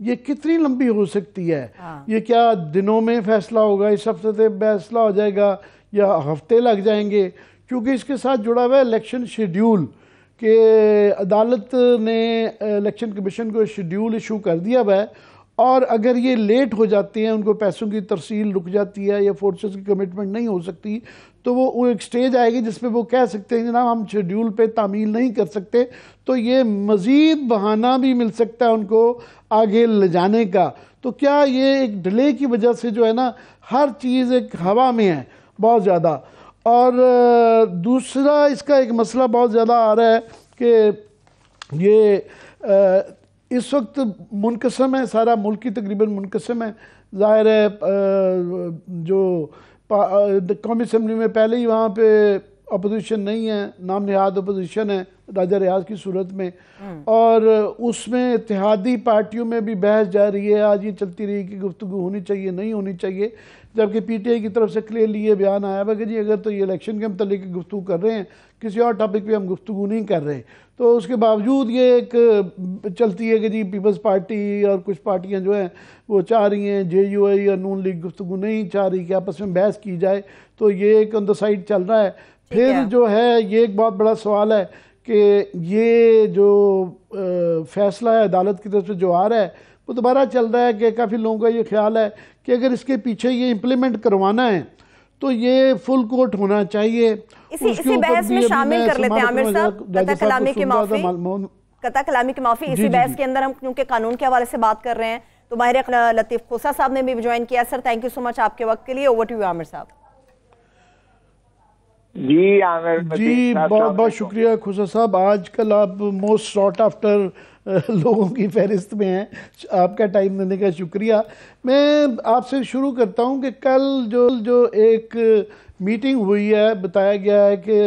یہ کتنی لمبی ہو سکتی ہے؟ یہ کیا دنوں میں فیصلہ ہوگا، اس ہفتے سے فیصلہ ہو جائے گا یا ہفتے لگ جائیں گے؟ کیونکہ اس کے ساتھ جڑا ہوا ہے الیکشن شیڈیول، کہ عدالت نے الیکشن کمیشن کو شیڈیول ایشو کر دیا ہوا ہے، اور اگر یہ لیٹ ہو جاتے ہیں، ان کو پیسوں کی ترسیل رک جاتی ہے یا فورسز کی کمٹمنٹ نہیں ہو سکتی، تو وہ ایک سٹیج آئے گی جس پہ وہ کہہ سکتے ہیں جناب ہم شیڈیول پہ تعمیل نہیں کر سکتے، تو یہ مزید بہانہ بھی مل سکتا ہے ان کو آگے لے جانے کا۔ تو کیا یہ ایک ڈیلے کی وجہ سے جو ہے نا ہر چیز ایک ہوا میں ہے بہت زیادہ؟ اور دوسرا اس کا ایک مسئلہ بہت زیادہ آ رہا ہے کہ یہ اس وقت منقسم ہے، سارا ملک کی تقریباً منقسم ہے۔ ظاہر ہے جو قومی اسمبلی میں پہلے ہی وہاں پہ اپوزیشن نہیں ہے، نام نہاد اپوزیشن ہے راجہ ریاض کی صورت میں، اور اس میں اتحادی پارٹیوں میں بھی بحث جاری ہے، آج یہ چلتی رہی کہ گفتگو ہونی چاہیے نہیں ہونی چاہیے، جبکہ پی ٹی آئی کی طرف سے کلیئرلی یہ بیان آیا ہوا کہ جی اگر تو یہ الیکشن کے متعلق گفتگو کر رہے ہیں، کسی اور ٹاپک پہ ہم گفتگو نہیں کر رہے، تو اس کے باوجود یہ ایک چلتی ہے کہ جی پیپلز پارٹی اور کچھ پارٹیاں جو ہیں وہ چاہ رہی ہیں، جے یو آئی اور نون لیگ گفتگو نہیں چاہ رہی کہ آپس میں بحث کی جائے، تو یہ ایک آن دا سائڈ چل رہا ہے۔ پھر جو ہے یہ ایک بہت بڑا سوال ہے کہ یہ جو فیصلہ ہے عدالت کی طرف سے جو آ رہا ہے وہ دوبارہ چل رہا ہے کہ کافی لوگوں کا یہ خیال ہے کہ اگر اس کے پیچھے یہ امپلیمنٹ کروانا ہے تو یہ فل کورٹ ہونا چاہیے۔ اسی بحث میں شامل کر لیتے ہیں عامر صاحب، قطع کلامی کی معافی، اسی بحث کے اندر ہم کیونکہ قانون کے حوالے سے بات کر رہے ہیں تو ماہر لطیف کھوسا صاحب نے بھی جوائن کیا۔ سر تھینک یو سو مچ آپ کے وقت کے لیے، اوور ٹو یو عامر صاحب۔ جی عامر جی بہت بہت شکریہ کھوسا صاحب، آج کل آپ موسٹ ساٹ آفٹر لوگوں کی فہرست میں ہیں، آپ کا ٹائم دینے کا شکریہ۔ میں آپ سے شروع کرتا ہوں کہ کل جو ایک میٹنگ ہوئی ہے، بتایا گیا ہے کہ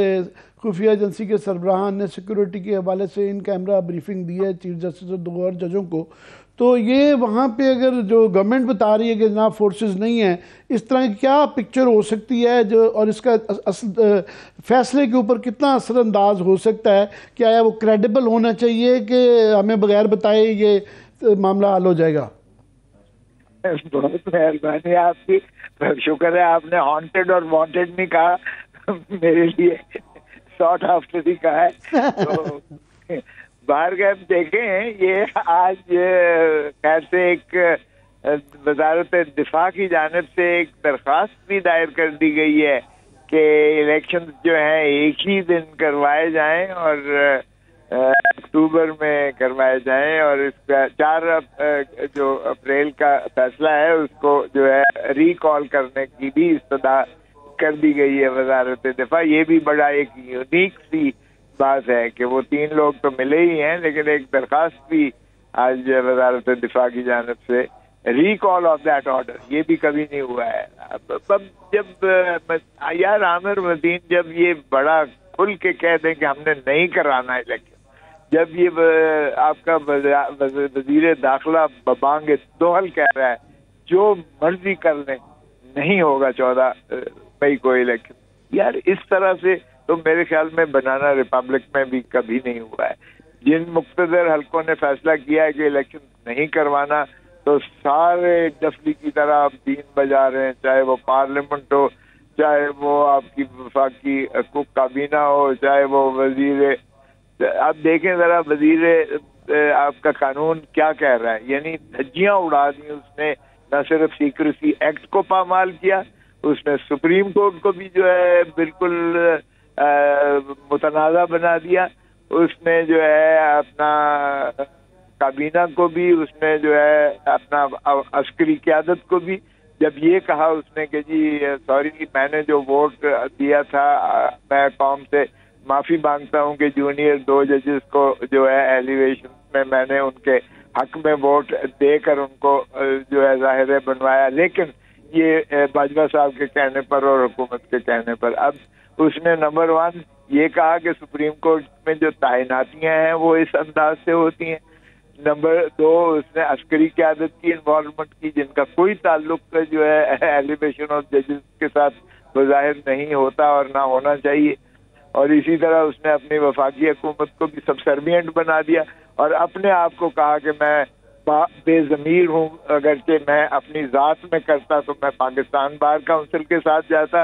خفیہ ایجنسی کے سربراہان نے سیکیورٹی کے حوالے سے ان کیمرہ بریفنگ دی ہے چیف جسٹس اور 2 اور ججوں کو، تو یہ وہاں پہ اگر جو گورنمنٹ بتا رہی ہے کہ جناب فورسز نہیں ہیں، اس طرح کی کیا پکچر ہو سکتی ہے جو، اور اس کا فیصلے کے اوپر کتنا اثر انداز ہو سکتا ہے؟ کیا وہ کریڈیبل ہونا چاہیے کہ ہمیں بغیر بتائے یہ معاملہ حل ہو جائے گا؟ بہت مہربانی آپ کی، شکر ہے آپ نے ہانٹیڈ اور وانٹیڈ نہیں کہا، میرے لیے ساٹ آفٹر ہی کہا ہے۔ تو باہر گئے دیکھیں، یہ آج خیر سے ایک وزارت دفاع کی جانب سے ایک درخواست بھی دائر کر دی گئی ہے کہ الیکشن جو ہیں ایک ہی دن کروائے جائیں اور اکتوبر میں کروائے جائیں، اور اس کا 4 جو اپریل کا فیصلہ ہے اس کو جو ہے ریکال کرنے کی بھی استدعا کر دی گئی ہے وزارت دفاع۔ یہ بھی بڑا ایک یونیک سی بات ہے کہ وہ 3 لوگ تو ملے ہی ہیں، لیکن ایک درخواست بھی آج وزارت دفاع کی جانب سے ریکال آف دیٹ آرڈر، یہ بھی کبھی نہیں ہوا ہے۔ اب جب یار عامر مدین جب یہ بڑا کھل کے کہہ دیں کہ ہم نے نہیں کرانا الیکشن، جب یہ آپ کا وزیر داخلہ ببانگ دوہل کہہ رہا ہے جو مرضی کر لیں نہیں ہوگا 14 مئی کو الیکشن، یار اس طرح سے تو میرے خیال میں بنانا ریپبلک میں بھی کبھی نہیں ہوا ہے۔ جن مقتدر حلقوں نے فیصلہ کیا ہے کہ الیکشن نہیں کروانا، تو سارے ڈفلی کی طرح اب دین بجا رہے ہیں، چاہے وہ پارلیمنٹ ہو، چاہے وہ آپ کی وفاقی حقوق کابینہ ہو، چاہے وہ وزیر، اب دیکھیں ذرا وزیر آپ کا قانون کیا کہہ رہا ہے، یعنی دھجیاں اڑا دی اس نے، نہ صرف سیکریسی ایکٹ کو پامال کیا، اس نے سپریم کورٹ کو بھی جو ہے بالکل متنازع بنا دیا، اس نے جو ہے اپنا کابینہ کو بھی، اس نے جو ہے اپنا عسکری قیادت کو بھی، جب یہ کہا اس نے کہ جی سوری میں نے جو ووٹ دیا تھا میں قوم سے معافی مانگتا ہوں کہ جونیئر 2 ججز کو جو ہے ایلیویشن میں نے ان کے حق میں ووٹ دے کر ان کو جو ہے ظاہر بنوایا، لیکن یہ باجوہ صاحب کے کہنے پر اور حکومت کے کہنے پر۔ اب اس نے نمبر 1 یہ کہا کہ سپریم کورٹ میں جو تعیناتیاں ہیں وہ اس انداز سے ہوتی ہیں، نمبر 2 اس نے عسکری قیادت کی انوالومنٹ کی جن کا کوئی تعلق جو ہے ایلیویشن آف ججز کے ساتھ بظاہر نہیں ہوتا اور نہ ہونا چاہیے، اور اسی طرح اس نے اپنی وفاقی حکومت کو بھی سب سربینٹ بنا دیا اور اپنے آپ کو کہا کہ میں بے ضمیر ہوں، اگرچہ میں اپنی ذات میں کرتا تو میں پاکستان بار کونسل کے ساتھ جاتا،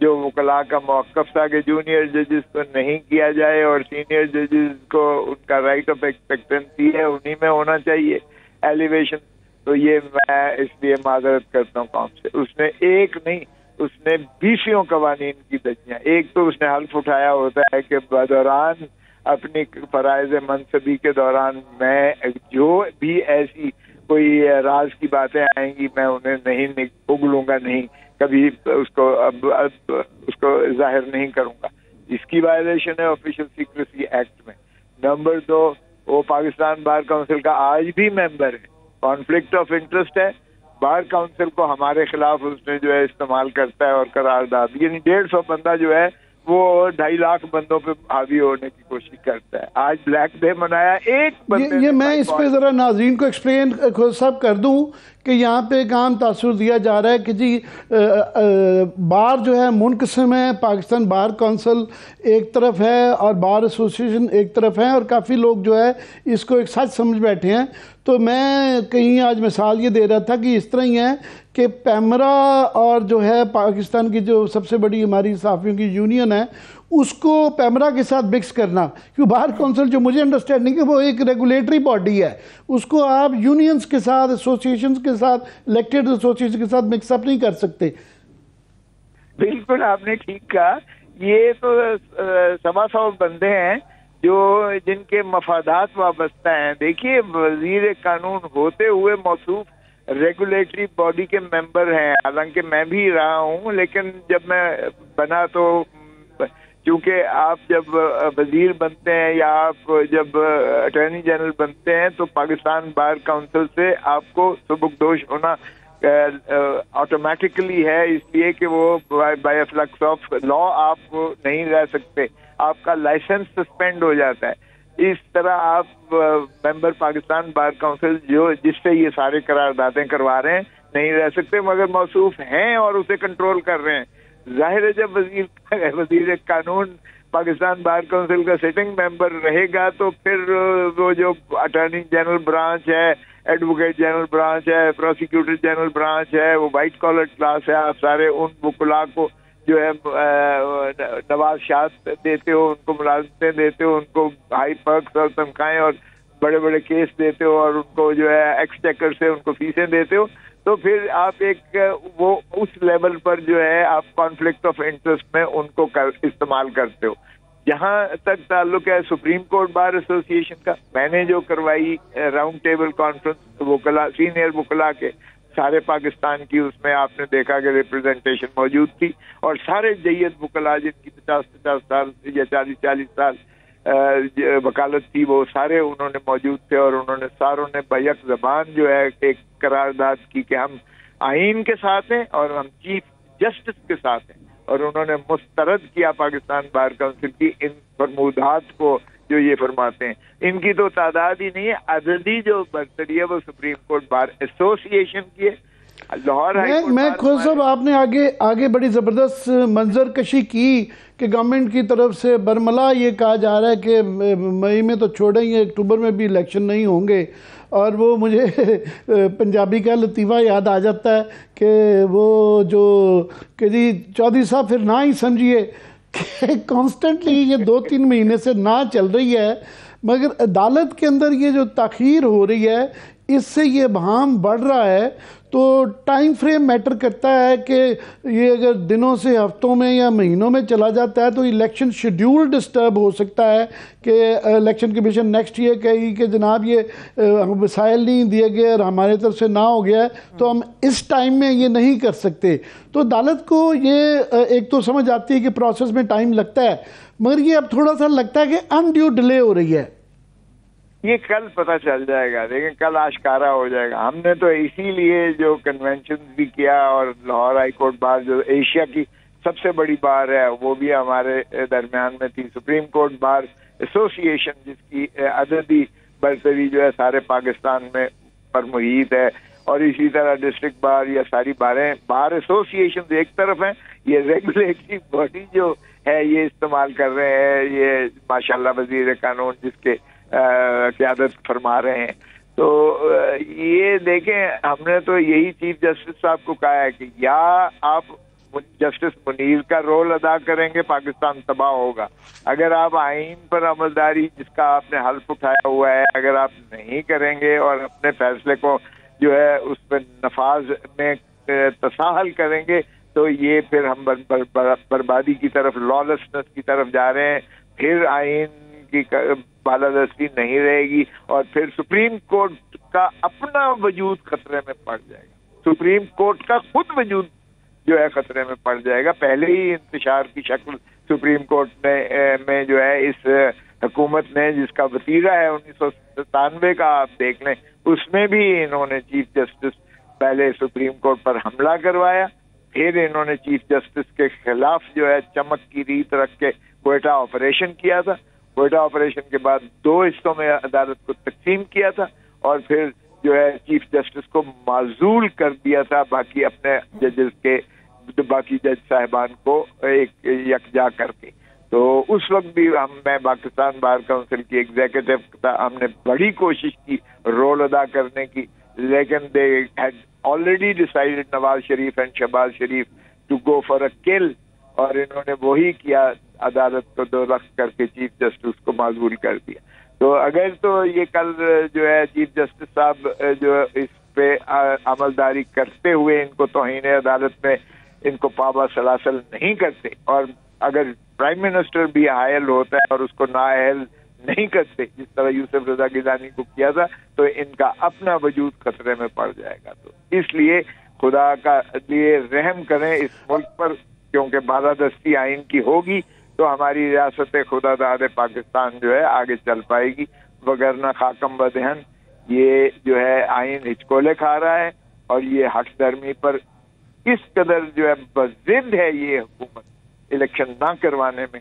جو وکلاء کا موقف تھا کہ جونیئر ججز کو نہیں کیا جائے اور سینئر ججز کو ان کا رائٹ آف ایکسپیکٹنسی ہے انہی میں ہونا چاہیے ایلیویشن. تو یہ میں اس لیے معذرت کرتا ہوں قوم سے. اس نے ایک نہیں، اس نے 20 قوانین کی دھجیاں. ایک تو اس نے حلف اٹھایا ہوتا ہے کہ بدوران اپنی فرائض منصبی کے دوران میں جو بھی ایسی کوئی راز کی باتیں آئیں گی میں انہیں نہیں اگلوں گا، نہیں کبھی اس کو ظاہر نہیں کروں گا. اس کی وائلیشن ہے آفیشل سیکریسی ایکٹ میں. نمبر 2، وہ پاکستان بار کونسل کا آج بھی ممبر ہے. کانفلکٹ آف انٹرسٹ ہے. بار کونسل کو ہمارے خلاف اس نے جو ہے استعمال کرتا ہے اور قرارداد، یعنی 150 بندہ جو ہے وہ 2.5 لاکھ بندوں پہ حاوی ہونے کی کوشش کرتا ہے. آج بلیک ڈے منایا ایک بندے یہ میں اس پہ ذرا ناظرین کو ایکسپلین سب کر دوں کہ یہاں پہ ایک عام تاثر دیا جا رہا ہے کہ جی بار جو ہے منقسم ہے. پاکستان بار کونسل ایک طرف ہے اور بار ایسوسیشن ایک طرف ہے، اور کافی لوگ جو ہے اس کو ایک سچ سمجھ بیٹھے ہیں. تو میں کہیں آج مثال یہ دے رہا تھا کہ اس طرح ہی ہے کہ پیمرا اور جو ہے پاکستان کی جو سب سے بڑی ہماری صحافیوں کی یونین ہے اس کو پیمرا کے ساتھ مکس کرنا، کیونکہ بار کونسل جو مجھے انڈرسٹینڈنگ ہے وہ ایک ریگولیٹری باڈی ہے، اس کو آپ یونینز کے ساتھ، ایسوسیشنز کے ساتھ، الیکٹڈ ایسوسیشن کے ساتھ مکس اپ نہیں کر سکتے. بالکل آپ نے ٹھیک کہا. یہ تو 100 بندے ہیں جو جن کے مفادات وابستہ ہیں. دیکھیے وزیر قانون ہوتے ہوئے موصوف ریگولیٹری باڈی کے ممبر ہیں، حالانکہ میں بھی رہا ہوں، لیکن جب میں بنا تو کیونکہ آپ جب وزیر بنتے ہیں یا آپ جب اٹارنی جنرل بنتے ہیں تو پاکستان بار کونسل سے آپ کو سبکدوش ہونا آٹومیٹکلی ہے، اس لیے کہ وہ بائی فلکس آف لا آپ نہیں رہ سکتے، آپ کا لائسنس سسپینڈ ہو جاتا ہے. اس طرح آپ ممبر پاکستان بار کونسل جس سے یہ سارے قراردادیں کروا رہے ہیں نہیں رہ سکتے، مگر موصوف ہیں اور اسے کنٹرول کر رہے ہیں. ظاہر ہے جب وزیر قانون پاکستان بار کونسل کا سٹنگ ممبر رہے گا تو پھر وہ جو اٹارنی جنرل برانچ ہے، ایڈوکیٹ جنرل برانچ ہے، پروسیکیوٹر جنرل برانچ ہے، وہ وائٹ کالر کلاس ہے. آپ سارے ان وکلاء کو جو ہے نوازشات دیتے ہو، ان کو ملازمتیں دیتے ہو، ان کو ہائی پرکس اور تنخواہیں اور بڑے بڑے کیس دیتے ہو، اور ان کو جو ہے ایکسچیکر سے ان کو فیسیں دیتے ہو. تو پھر آپ ایک وہ اس لیول پر جو ہے آپ کانفلکٹ آف انٹرسٹ میں ان کو استعمال کرتے ہو. جہاں تک تعلق ہے سپریم کورٹ بار ایسوسی ایشن کا، میں نے جو کروائی راؤنڈ ٹیبل کانفرنس وکلاء، سینئر وکلاء کے سارے پاکستان کی، اس میں آپ نے دیکھا کہ ریپرزنٹیشن موجود تھی، اور سارے جید وکلاء جن کی 50 سال یا 40 سال وکالت تھی وہ سارے انہوں نے موجود تھے، اور انہوں نے ساروں نے بیک زبان جو ہے ایک قرارداد کی کہ ہم آئین کے ساتھ ہیں اور ہم چیف جسٹس کے ساتھ ہیں، اور انہوں نے مسترد کیا پاکستان بار کونسل کی ان فرمودات کو جو یہ فرماتے ہیں. ان کی تو تعداد ہی نہیں ہے، عددی جو برتری ہے وہ سپریم کورٹ بار ایسوسی ایشن کی ہے. لاہور میں خود صاحب آپ نے آگے بڑی زبردست منظر کشی کی کہ گورنمنٹ کی طرف سے برملا یہ کہا جا رہا ہے کہ مئی میں تو چھوڑیں گے، اکتوبر میں بھی الیکشن نہیں ہوں گے. اور وہ مجھے پنجابی کا لطیفہ یاد آ جاتا ہے کہ وہ جو کہ جی چودھری صاحب پھر نہ ہی سمجھیے کہ کانسٹنٹلی یہ 2-3 مہینے سے نہ چل رہی ہے، مگر عدالت کے اندر یہ جو تاخیر ہو رہی ہے اس سے یہ ابہام بڑھ رہا ہے. تو ٹائم فریم میٹر کرتا ہے کہ یہ اگر دنوں سے ہفتوں میں یا مہینوں میں چلا جاتا ہے تو الیکشن شیڈیول ڈسٹرب ہو سکتا ہے کہ الیکشن کمیشن نیکسٹ یہ کہی کہ جناب یہ وسائل نہیں دیے گئے اور ہمارے طرف سے نہ ہو گیا ہے تو ہم اس ٹائم میں یہ نہیں کر سکتے. تو عدالت کو یہ ایک تو سمجھ آتی ہے کہ پروسیس میں ٹائم لگتا ہے، مگر یہ اب تھوڑا سا لگتا ہے کہ انڈیو ڈیلے ہو رہی ہے. یہ کل پتہ چل جائے گا، لیکن کل آشکارا ہو جائے گا. ہم نے تو اسی لیے جو کنونشن بھی کیا، اور لاہور ہائی کورٹ بار جو ایشیا کی سب سے بڑی بار ہے وہ بھی ہمارے درمیان میں تھی. سپریم کورٹ بار ایسوسی ایشن جس کی عددی برتری جو ہے سارے پاکستان میں پر محیط ہے، اور اسی طرح ڈسٹرکٹ بار یا ساری باریں بار ایسوسی ایشن ایک طرف ہیں، یہ ریگولیٹری باڈی جو ہے یہ استعمال کر رہے ہیں یہ ماشاءاللہ وزیر قانون جس کے قیادت فرما رہے ہیں. تو یہ دیکھیں ہم نے تو یہی چیف جسٹس صاحب کو کہا ہے کہ یا آپ جسٹس منیر کا رول ادا کریں گے پاکستان تباہ ہوگا. اگر آپ آئین پر عملداری جس کا آپ نے حلف اٹھایا ہوا ہے اگر آپ نہیں کریں گے اور اپنے فیصلے کو جو ہے اس پہ نفاذ میں تساہل کریں گے تو یہ پھر ہم بربادی کی طرف لالسنس کی طرف جا رہے ہیں. پھر آئین کی بالادستی نہیں رہے گی اور پھر سپریم کورٹ کا اپنا وجود خطرے میں پڑ جائے گا. سپریم کورٹ کا خود وجود جو ہے خطرے میں پڑ جائے گا. پہلے ہی انتشار کی شکل سپریم کورٹ میں جو ہے اس حکومت نے جس کا وتیرہ ہے 1997 کا آپ دیکھ لیں اس میں بھی انہوں نے چیف جسٹس پہلے سپریم کورٹ پر حملہ کروایا پھر انہوں نے چیف جسٹس کے خلاف جو ہے چمک کی ریت رکھ کے کوئٹہ آپریشن کیا تھا. کوئٹہ آپریشن کے بعد 2 حصوں میں عدالت کو تقسیم کیا تھا اور پھر جو ہے چیف جسٹس کو معزول کر دیا تھا باقی اپنے ججز کے باقی جج صاحبان کو ایک یکجا کر کے. تو اس وقت بھی میں پاکستان بار کونسل کی ایگزیکٹو تھا ہم نے بڑی کوشش کی رول ادا کرنے کی لیکن they had already decided Nawaz Sharif and Shahbaz Sharif to go for a kill اور انہوں نے وہی کیا عدالت کو 2 رخ کر کے چیف جسٹس کو معزول کر دیا. تو اگر تو یہ کل جو ہے چیف جسٹس صاحب جو اس پہ عملداری کرتے ہوئے ان کو توہین عدالت میں ان کو پابا سلاسل نہیں کرتے اور اگر پرائم منسٹر بھی حائل ہوتا ہے اور اس کو نااہل نہیں کرتے جس طرح یوسف رضا گیلانی کو کیا تھا تو ان کا اپنا وجود خطرے میں پڑ جائے گا. تو اس لیے خدا کا لیے رحم کریں اس ملک پر کیونکہ بالادستی آئین کی ہوگی تو ہماری ریاست خدا داد پاکستان جو ہے آگے چل پائے گی. وگرنہ خاکم بدہن یہ جو ہے آئین ہچکولے کھا رہا ہے اور یہ حق درمی پر اس قدر جو ہے بضد ہے یہ حکومت الیکشن نہ کروانے میں.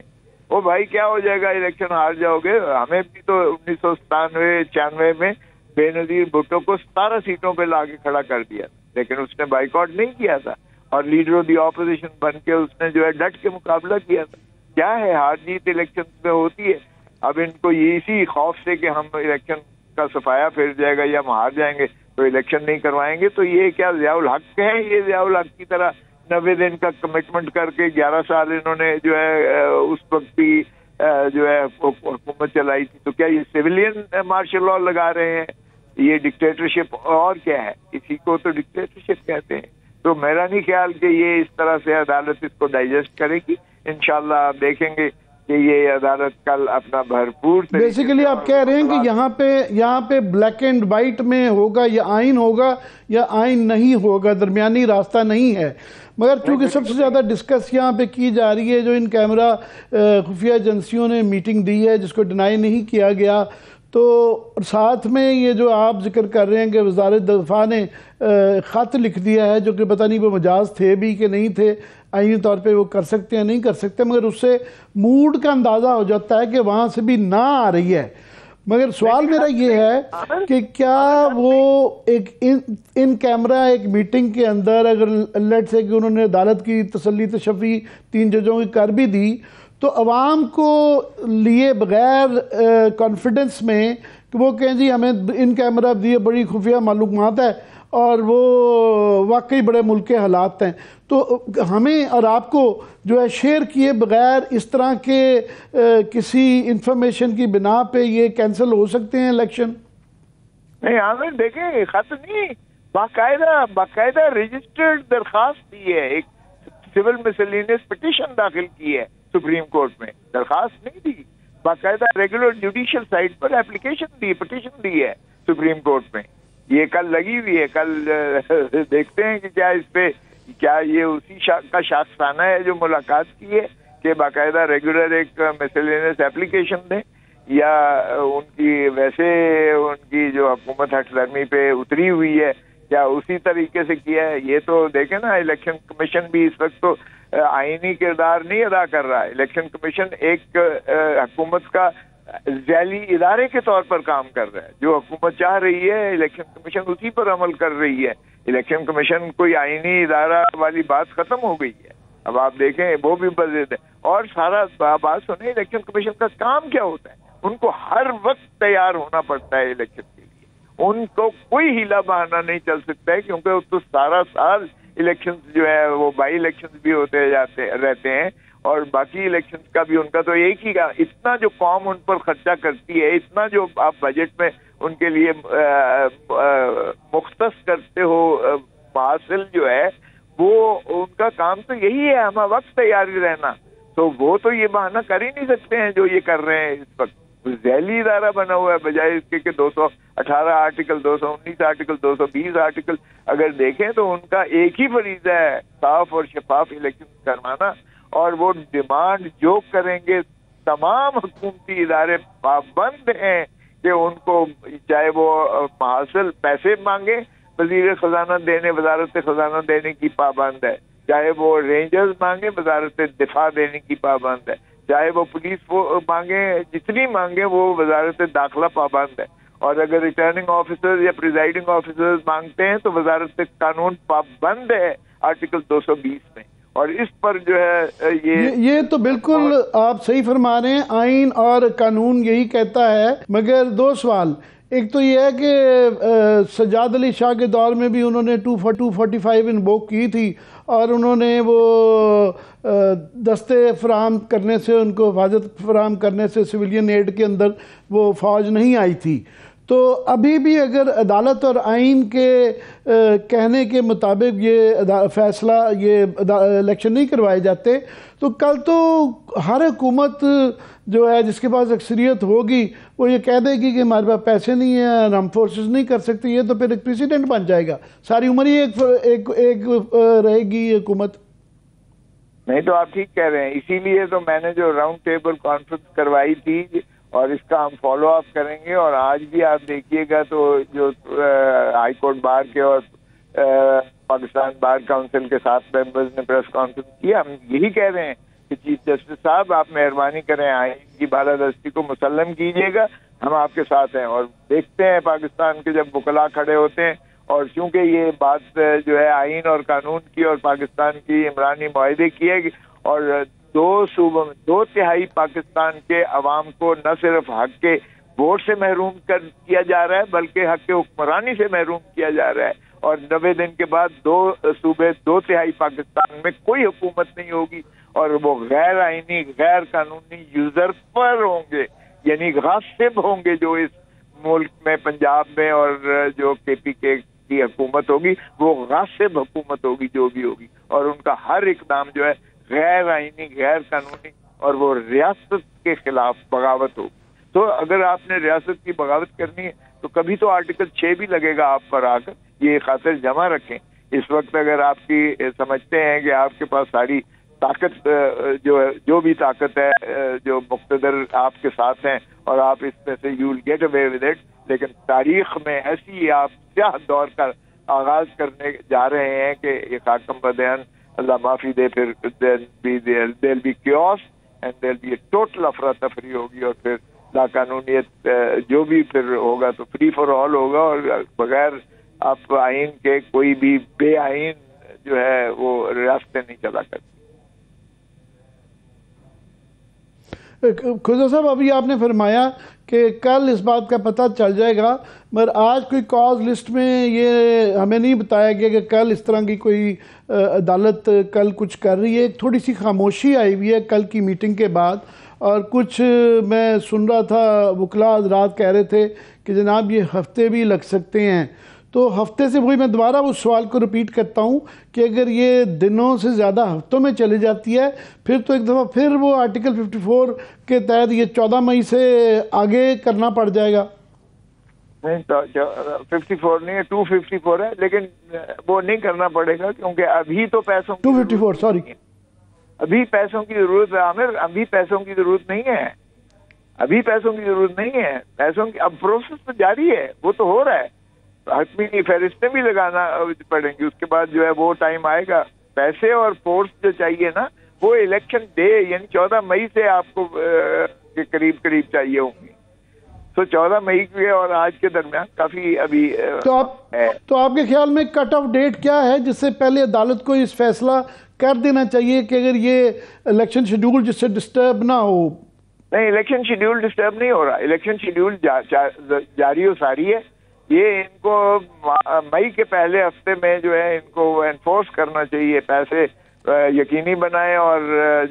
وہ بھائی کیا ہو جائے گا الیکشن ہار جاؤ گے. ہمیں بھی تو 1997-96 میں بے نظیر بھٹو کو 17 سیٹوں پہ لا کے کھڑا کر دیا لیکن اس نے بائیکاٹ نہیں کیا تھا اور لیڈر آف دی اپوزیشن بن کے اس نے جو ہے ڈٹ کے مقابلہ کیا تھا. کیا ہے ہار جیت الیکشن میں ہوتی ہے. اب ان کو اسی خوف سے کہ ہم الیکشن کا صفایا پھر جائے گا یا ہم ہار جائیں گے تو الیکشن نہیں کروائیں گے. تو یہ کیا ضیاء الحق ہے یہ ضیاء الحق کی طرح 90 دن کا کمٹمنٹ کر کے 11 سال انہوں نے جو ہے اس وقت بھی جو ہے حکومت چلائی تھی. تو کیا یہ سویلین مارشل لاء لگا رہے ہیں یہ ڈکٹیٹرشپ اور کیا ہے. اسی کو تو ڈکٹیٹرشپ کہتے ہیں. تو میرا نہیں خیال کہ یہ اس طرح سے عدالت اس کو ڈائجسٹ کرے گی. انشاءاللہ آپ دیکھیں گے کہ یہ عدالت کل اپنا بھرپور بیسیکلی آپ کہہ رہے ہیں کہ یہاں پہ بلیک اینڈ وائٹ میں ہوگا یا آئین ہوگا یا آئین نہیں ہوگا درمیانی راستہ نہیں ہے. مگر چونکہ سب سے زیادہ ڈسکس یہاں پہ کی جا رہی ہے جو ان کیمرہ خفیہ ایجنسیوں نے میٹنگ دی ہے جس کو ڈینائی نہیں کیا گیا تو ساتھ میں یہ جو آپ ذکر کر رہے ہیں کہ وزارت دفاع نے خط لکھ دیا ہے جو کہ پتہ نہیں وہ مجاز تھے بھی کہ نہیں تھے آئینی طور پہ وہ کر سکتے ہیں نہیں کر سکتے مگر اس سے موڈ کا اندازہ ہو جاتا ہے کہ وہاں سے بھی نہ آ رہی ہے. مگر سوال میرا یہ ہے کہ کیا وہ ایک ان کیمرہ ایک میٹنگ کے اندر اگر لیٹ سے کہ انہوں نے عدالت کی تسلی تشفی 3 ججوں کی کر بھی دی تو عوام کو لیے بغیر کانفیڈنس میں کہ وہ کہیں جی ہمیں ان کیمرہ دیے بڑی خفیہ معلومات ہے اور وہ واقعی بڑے ملک کے حالات ہیں تو ہمیں اور آپ کو جو ہے شیئر کیے بغیر اس طرح کے کسی انفارمیشن کی بنا پہ یہ کینسل ہو سکتے ہیں الیکشن؟ نہیں عامر دیکھیں خط نہیں باقاعدہ رجسٹرڈ درخواست دی ہے ایک سول مسلینس پٹیشن داخل کی ہے سپریم کورٹ میں. درخواست نہیں دی باقاعدہ ریگولر جوڈیشل سائٹ پر اپلیکیشن دی پٹیشن دی ہے سپریم کورٹ میں. یہ کل لگی ہوئی ہے. کل دیکھتے ہیں کہ کیا اس پہ کیا یہ اسی کا شاخسانہ ہے جو ملاقات کی ہے کہ باقاعدہ ریگولر ایک مسلینس اپلیکیشن دیں یا ان کی ویسے ان کی جو حکومت ہٹ درمی پہ اتری ہوئی ہے کیا اسی طریقے سے کیا ہے. یہ تو دیکھیں نا الیکشن کمیشن بھی اس وقت تو آئینی کردار نہیں ادا کر رہا ہے. الیکشن کمیشن ایک حکومت کا ذیلی ادارے کے طور پر کام کر رہا ہے. جو حکومت چاہ رہی ہے الیکشن کمیشن اسی پر عمل کر رہی ہے. الیکشن کمیشن کوئی آئینی ادارہ والی بات ختم ہو گئی ہے. اب آپ دیکھیں وہ بھی بضد ہے. اور سارا بات سنیں الیکشن کمیشن کا کام کیا ہوتا ہے. ان کو ہر وقت تیار ہونا پڑتا ہے الیکشن کے لیے. ان کو کوئی ہیلا بہانا نہیں چل سکتا ہے، کیونکہ وہ تو سارا سال الیکشنز جو ہے وہ بائی الیکشنز بھی ہوتے رہتے ہیں، اور باقی الیکشنز کا بھی ان کا تو ایک ہی کا اتنا جو قوم ان پر خرچہ کرتی ہے، اتنا جو آپ بجٹ میں ان کے لیے مختص کرتے ہو محاصل جو ہے، وہ ان کا کام تو یہی ہے ہمہ وقت تیاری رہنا. تو وہ تو یہ بہانہ کر ہی نہیں سکتے ہیں جو یہ کر رہے ہیں اس وقت. ذیلی ادارہ بنا ہوا ہے، بجائے اس کے کہ 218 آرٹیکل، 219 آرٹیکل، 220 آرٹیکل اگر دیکھیں تو ان کا ایک ہی فریضہ ہے، صاف اور شفاف الیکشن کروانا. اور وہ ڈیمانڈ جو کریں گے، تمام حکومتی ادارے پابند ہیں کہ ان کو چاہے وہ محاصل پیسے مانگے، وزیر خزانہ دینے، وزارت خزانہ دینے کی پابند ہے، چاہے وہ رینجرز مانگے، وزارت دفاع دینے کی پابند ہے، چاہے وہ پولیس مانگے، جتنی مانگے وہ وزارت داخلہ پابند ہے. اور اگر ریٹرننگ آفیسر یا پریزائڈنگ آفیسر مانگتے ہیں تو وزارت قانون پابند ہے آرٹیکل 220 میں. اور اس پر جو ہے یہ تو بالکل آپ صحیح فرما رہے ہیں، آئین اور قانون یہی کہتا ہے. مگر دو سوال، ایک تو یہ ہے کہ سجاد علی شاہ کے دور میں بھی انہوں نے 245 انووک کی تھی، اور انہوں نے وہ دستے فراہم کرنے سے، ان کو حفاظت فراہم کرنے سے سویلین ایڈ کے اندر وہ فوج نہیں آئی تھی. تو ابھی بھی اگر عدالت اور آئین کے کہنے کے مطابق یہ فیصلہ، یہ الیکشن نہیں کروائے جاتے، تو کل تو ہر حکومت جو ہے جس کے پاس اکثریت ہوگی وہ یہ کہہ دے گی کہ ہمارے پاس پیسے نہیں ہیں، ہم فورسز نہیں کر سکتے. یہ تو پھر ایک پریسیڈنٹ بن جائے گا، ساری عمر ہی ایک رہے گی یہ حکومت. نہیں تو آپ ٹھیک کہہ رہے ہیں، اسی لیے تو میں نے جو راؤنڈ ٹیبل کانفرنس کروائی تھی، اور اس کا ہم فالو اپ کریں گے. اور آج بھی آپ دیکھیے گا تو جو ہائی کورٹ بار کے اور پاکستان بار کاؤنسل کے 7 ممبرز نے پریس کانفرنس کی. ہم یہی کہہ رہے ہیں کہ چیف جسٹس صاحب آپ مہربانی کریں، آئین کی بالادستی کو مسلم کیجیے گا، ہم آپ کے ساتھ ہیں. اور دیکھتے ہیں پاکستان کے جب وکلاء کھڑے ہوتے ہیں، اور چونکہ یہ بات جو ہے آئین اور قانون کی اور پاکستان کی عمرانی معاہدے کی ہے، اور 2 صوبوں میں 2/3 پاکستان کے عوام کو نہ صرف حق کے ووٹ سے محروم کیا جا رہا ہے بلکہ حق کے حکمرانی سے محروم کیا جا رہا ہے. اور 90 دن کے بعد 2 صوبے 2/3 پاکستان میں کوئی حکومت نہیں ہوگی، اور وہ غیر آئینی، غیر قانونی یوزرپر ہوں گے، یعنی غاصب ہوں گے جو اس ملک میں، پنجاب میں. اور جو KPK کی حکومت ہوگی وہ غاصب حکومت ہوگی جو بھی ہوگی، اور ان کا ہر اقدام جو ہے غیر آئینی، غیر قانونی، اور وہ ریاست کے خلاف بغاوت ہوگی. تو اگر آپ نے ریاست کی بغاوت کرنی ہے تو کبھی تو آرٹیکل 6 بھی لگے گا آپ پر آ کر. یہ خاطر جمع رکھیں. اس وقت اگر آپ کی سمجھتے ہیں کہ آپ کے پاس ساری طاقت جو بھی طاقت ہے، جو مقتدر آپ کے ساتھ ہیں، اور آپ اس میں سے you will get away with it, لیکن تاریخ میں ایسی آپ سیاہ دور کا آغاز کرنے جا رہے ہیں کہ یہ خاکم بدین، اللہ معافی دے، پھر there'll be chaos and there'll be a total افراتفری ہوگی، اور پھر لاقانونیت جو بھی پھر ہوگا تو فری فار آل ہوگا، اور بغیر آپ آئین کے کوئی بھی بے آئین جو ہے وہ ریاستیں نہیں چلا کرتی. خضر صاحب، ابھی آپ نے فرمایا کہ کل اس بات کا پتہ چل جائے گا، مگر آج کوئی کاز لسٹ میں یہ ہمیں نہیں بتایا گیا کہ کل اس طرح کی کوئی عدالت کل کچھ کر رہی ہے. ایک تھوڑی سی خاموشی آئی ہوئی ہے کل کی میٹنگ کے بعد، اور کچھ میں سن رہا تھا وکلاء حضرات کہہ رہے تھے کہ جناب یہ ہفتے بھی لگ سکتے ہیں. تو ہفتے سے وہی میں دوبارہ اس سوال کو ریپیٹ کرتا ہوں کہ اگر یہ دنوں سے زیادہ ہفتوں میں چلی جاتی ہے پھر تو ایک دفعہ پھر وہ آرٹیکل 54 کے تحت یہ 14 مئی سے آگے کرنا پڑ جائے گا. نہیں، 54 نہیں ہے، 254 ہے، لیکن وہ نہیں کرنا پڑے گا کیونکہ ابھی تو پیسوں 254 سوری ابھی پیسوں کی ضرورت ہے عامر. ابھی پیسوں کی ضرورت نہیں ہے، ابھی پیسوں کی ضرورت نہیں ہے. پیسوں کی اب پروسیس تو جاری ہے، وہ تو ہو رہا ہے. حتمی فہرستیں بھی لگانا پڑیں گی، اس کے بعد جو ہے وہ ٹائم آئے گا. پیسے اور فورس جو چاہیے نا وہ الیکشن ڈے یعنی 14 مئی سے آپ کو کے قریب چاہیے ہوں گی. تو 14 مئی کے اور آج کے درمیان کافی ابھی تو آپ کے خیال میں کٹ آف ڈیٹ کیا ہے جس سے پہلے عدالت کو اس فیصلہ کر دینا چاہیے کہ اگر یہ الیکشن شیڈول جس سے ڈسٹرب نہ ہو؟ نہیں، الیکشن شیڈول ڈسٹرب نہیں ہو رہا. الیکشن شیڈول جاری و ساری ہے. یہ ان کو مئی کے پہلے ہفتے میں جو ہے ان کو انفورس کرنا چاہیے، پیسے یقینی بنائیں، اور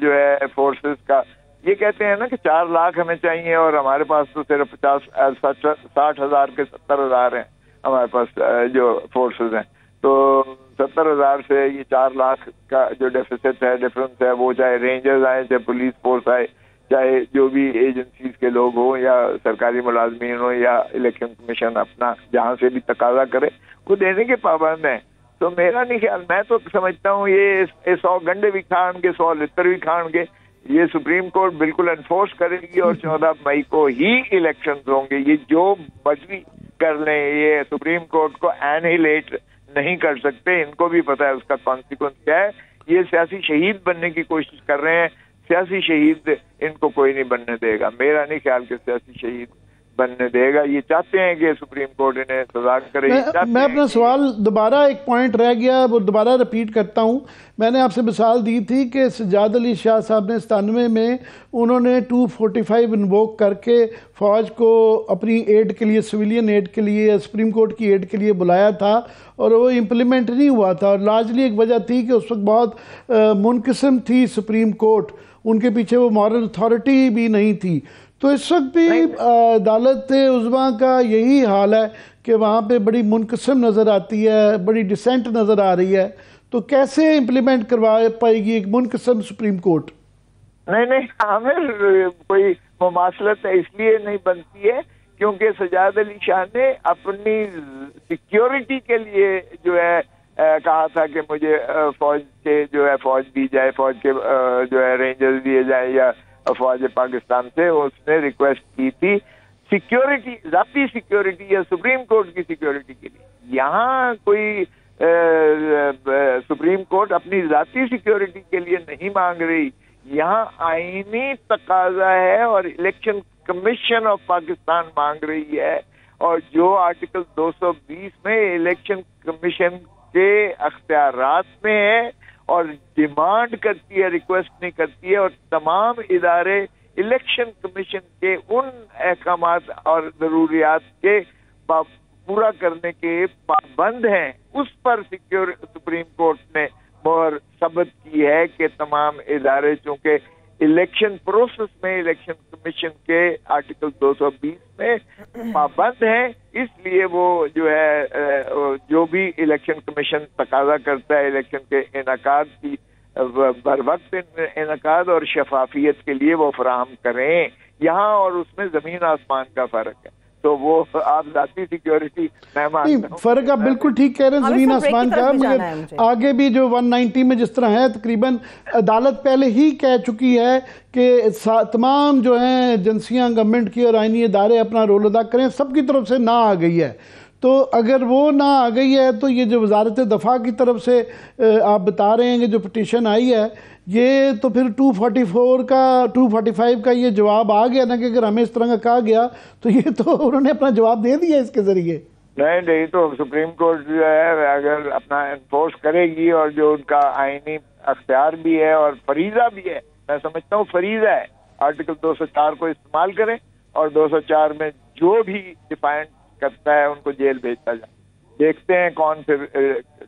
جو ہے فورسز کا یہ کہتے ہیں نا کہ 4 لاکھ ہمیں چاہیے، اور ہمارے پاس تو صرف 60,000 کے 70,000 ہیں ہمارے پاس جو فورسز ہیں، تو 70,000 سے یہ 4 لاکھ کا جو ڈیفیسٹ ہے، ڈفرنس ہے، وہ چاہے رینجرز آئے، چاہے پولیس فورس آئے، چاہے جو بھی ایجنسیز کے لوگ ہوں یا سرکاری ملازمین ہوں یا الیکشن کمیشن اپنا جہاں سے بھی تقاضا کرے وہ دینے کے پابند ہیں۔ تو میرا نہیں خیال، میں تو سمجھتا ہوں یہ 100 گنڈے بھی کھان گے، 100 لتر بھی کھان گے، یہ سپریم کورٹ بالکل انفورس کرے گی، اور 14 مئی کو ہی الیکشنز ہوں گے۔ یہ جو مرضی کر لیں، یہ سپریم کورٹ کو اینہیلیٹ نہیں کر سکتے، ان کو بھی پتہ ہے اس کا کانسیکوینس کیا ہے۔ یہ سیاسی شہید بننے کی کوشش کر رہے ہیں، سیاسی شہید ان کو کوئی نہیں بننے دے گا، میرا نہیں خیال کہ سیاسی شہید بننے دے گا۔ یہ چاہتے ہیں کہ سپریم کورٹ انہیں سزا کرے۔ میں اپنا سوال دوبارہ ایک پوائنٹ رہ گیا، وہ دوبارہ ریپیٹ کرتا ہوں۔ میں نے آپ سے مثال دی تھی کہ سجاد علی شاہ صاحب نے 97 میں انہوں نے 245 انووک کر کے فوج کو اپنی ایڈ کے لیے، سویلین ایڈ کے لیے، سپریم کورٹ کی ایڈ کے لیے بلایا تھا، اور وہ امپلیمنٹ نہیں ہوا تھا، اور لارجلی ایک وجہ تھی کہ اس وقت بہت منقسم تھی سپریم کورٹ، ان کے پیچھے وہ مورل اتھارٹی بھی نہیں تھی۔ تو اس وقت بھی عدالت عظمیٰ کا یہی حال ہے کہ وہاں پہ بڑی منقسم نظر آتی ہے، بڑی ڈسینٹ نظر آ رہی ہے، تو کیسے امپلیمنٹ کروا پائے گی ایک منقسم سپریم کورٹ؟ نہیں عامر، کوئی مماثلت اس لیے نہیں بنتی ہے کیونکہ سجاد علی شاہ نے اپنی سیکیورٹی کے لیے جو ہے کہا تھا کہ مجھے فوج سے جو ہے فوج دی جائے، فوج کے جو ہے رینجرز دیے جائیں یا فوج پاکستان سے، اس نے ریکویسٹ کی تھی سیکیورٹی، ذاتی سیکیورٹی یا سپریم کورٹ کی سیکیورٹی کے لیے۔ یہاں کوئی سپریم کورٹ اپنی ذاتی سیکیورٹی کے لیے نہیں مانگ رہی، یہاں آئینی تقاضا ہے اور الیکشن کمیشن آف پاکستان مانگ رہی ہے، اور جو آرٹیکل 220 میں الیکشن کمیشن کے اختیارات میں ہے اور ڈیمانڈ کرتی ہے، ریکویسٹ نہیں کرتی ہے، اور تمام ادارے الیکشن کمیشن کے ان احکامات اور ضروریات کے پورا کرنے کے پابند ہیں، اس پر سپریم کورٹ نے مہر ثبت کی ہے کہ تمام ادارے چونکہ الیکشن پروسیس میں الیکشن کمیشن کے آرٹیکل 220 میں پابند ہیں، اس لیے وہ جو ہے جو بھی الیکشن کمیشن تقاضا کرتا ہے الیکشن کے انعقاد کی بر وقت انعقاد اور شفافیت کے لیے وہ فراہم کریں۔ یہاں اور اس میں زمین آسمان کا فرق ہے، تو وہ آپ ذاتی سیکیورٹی میں مانتا ہوں، فرق آپ بالکل ٹھیک کہہ رہے ہیں، زمین آسمان کا، مگر آگے بھی جو 190 میں جس طرح ہے، تقریباً عدالت پہلے ہی کہہ چکی ہے کہ تمام جو ہیں ایجنسیاں گورنمنٹ کی اور آئینی ادارے اپنا رول ادا کریں، سب کی طرف سے نہ آ گئی ہے۔ تو اگر وہ نہ آ گئی ہے تو یہ جو وزارت دفاع کی طرف سے آپ بتا رہے ہیں کہ جو پٹیشن آئی ہے، یہ تو پھر 245 کا یہ جواب آ گیا نا کہ اگر ہمیں اس طرح کا کہا گیا تو یہ تو انہوں نے اپنا جواب دے دیا اس کے ذریعے۔ نہیں تو سپریم کورٹ جو ہے اگر اپنا انفورس کرے گی، اور جو ان کا آئینی اختیار بھی ہے اور فریضہ بھی ہے، میں سمجھتا ہوں فریضہ ہے، آرٹیکل 204 کو استعمال کریں، اور 204 میں جو بھی ڈیفائنڈ کرتا ہے ان کو جیل بھیجتا جائے۔ دیکھتے ہیں کون پھر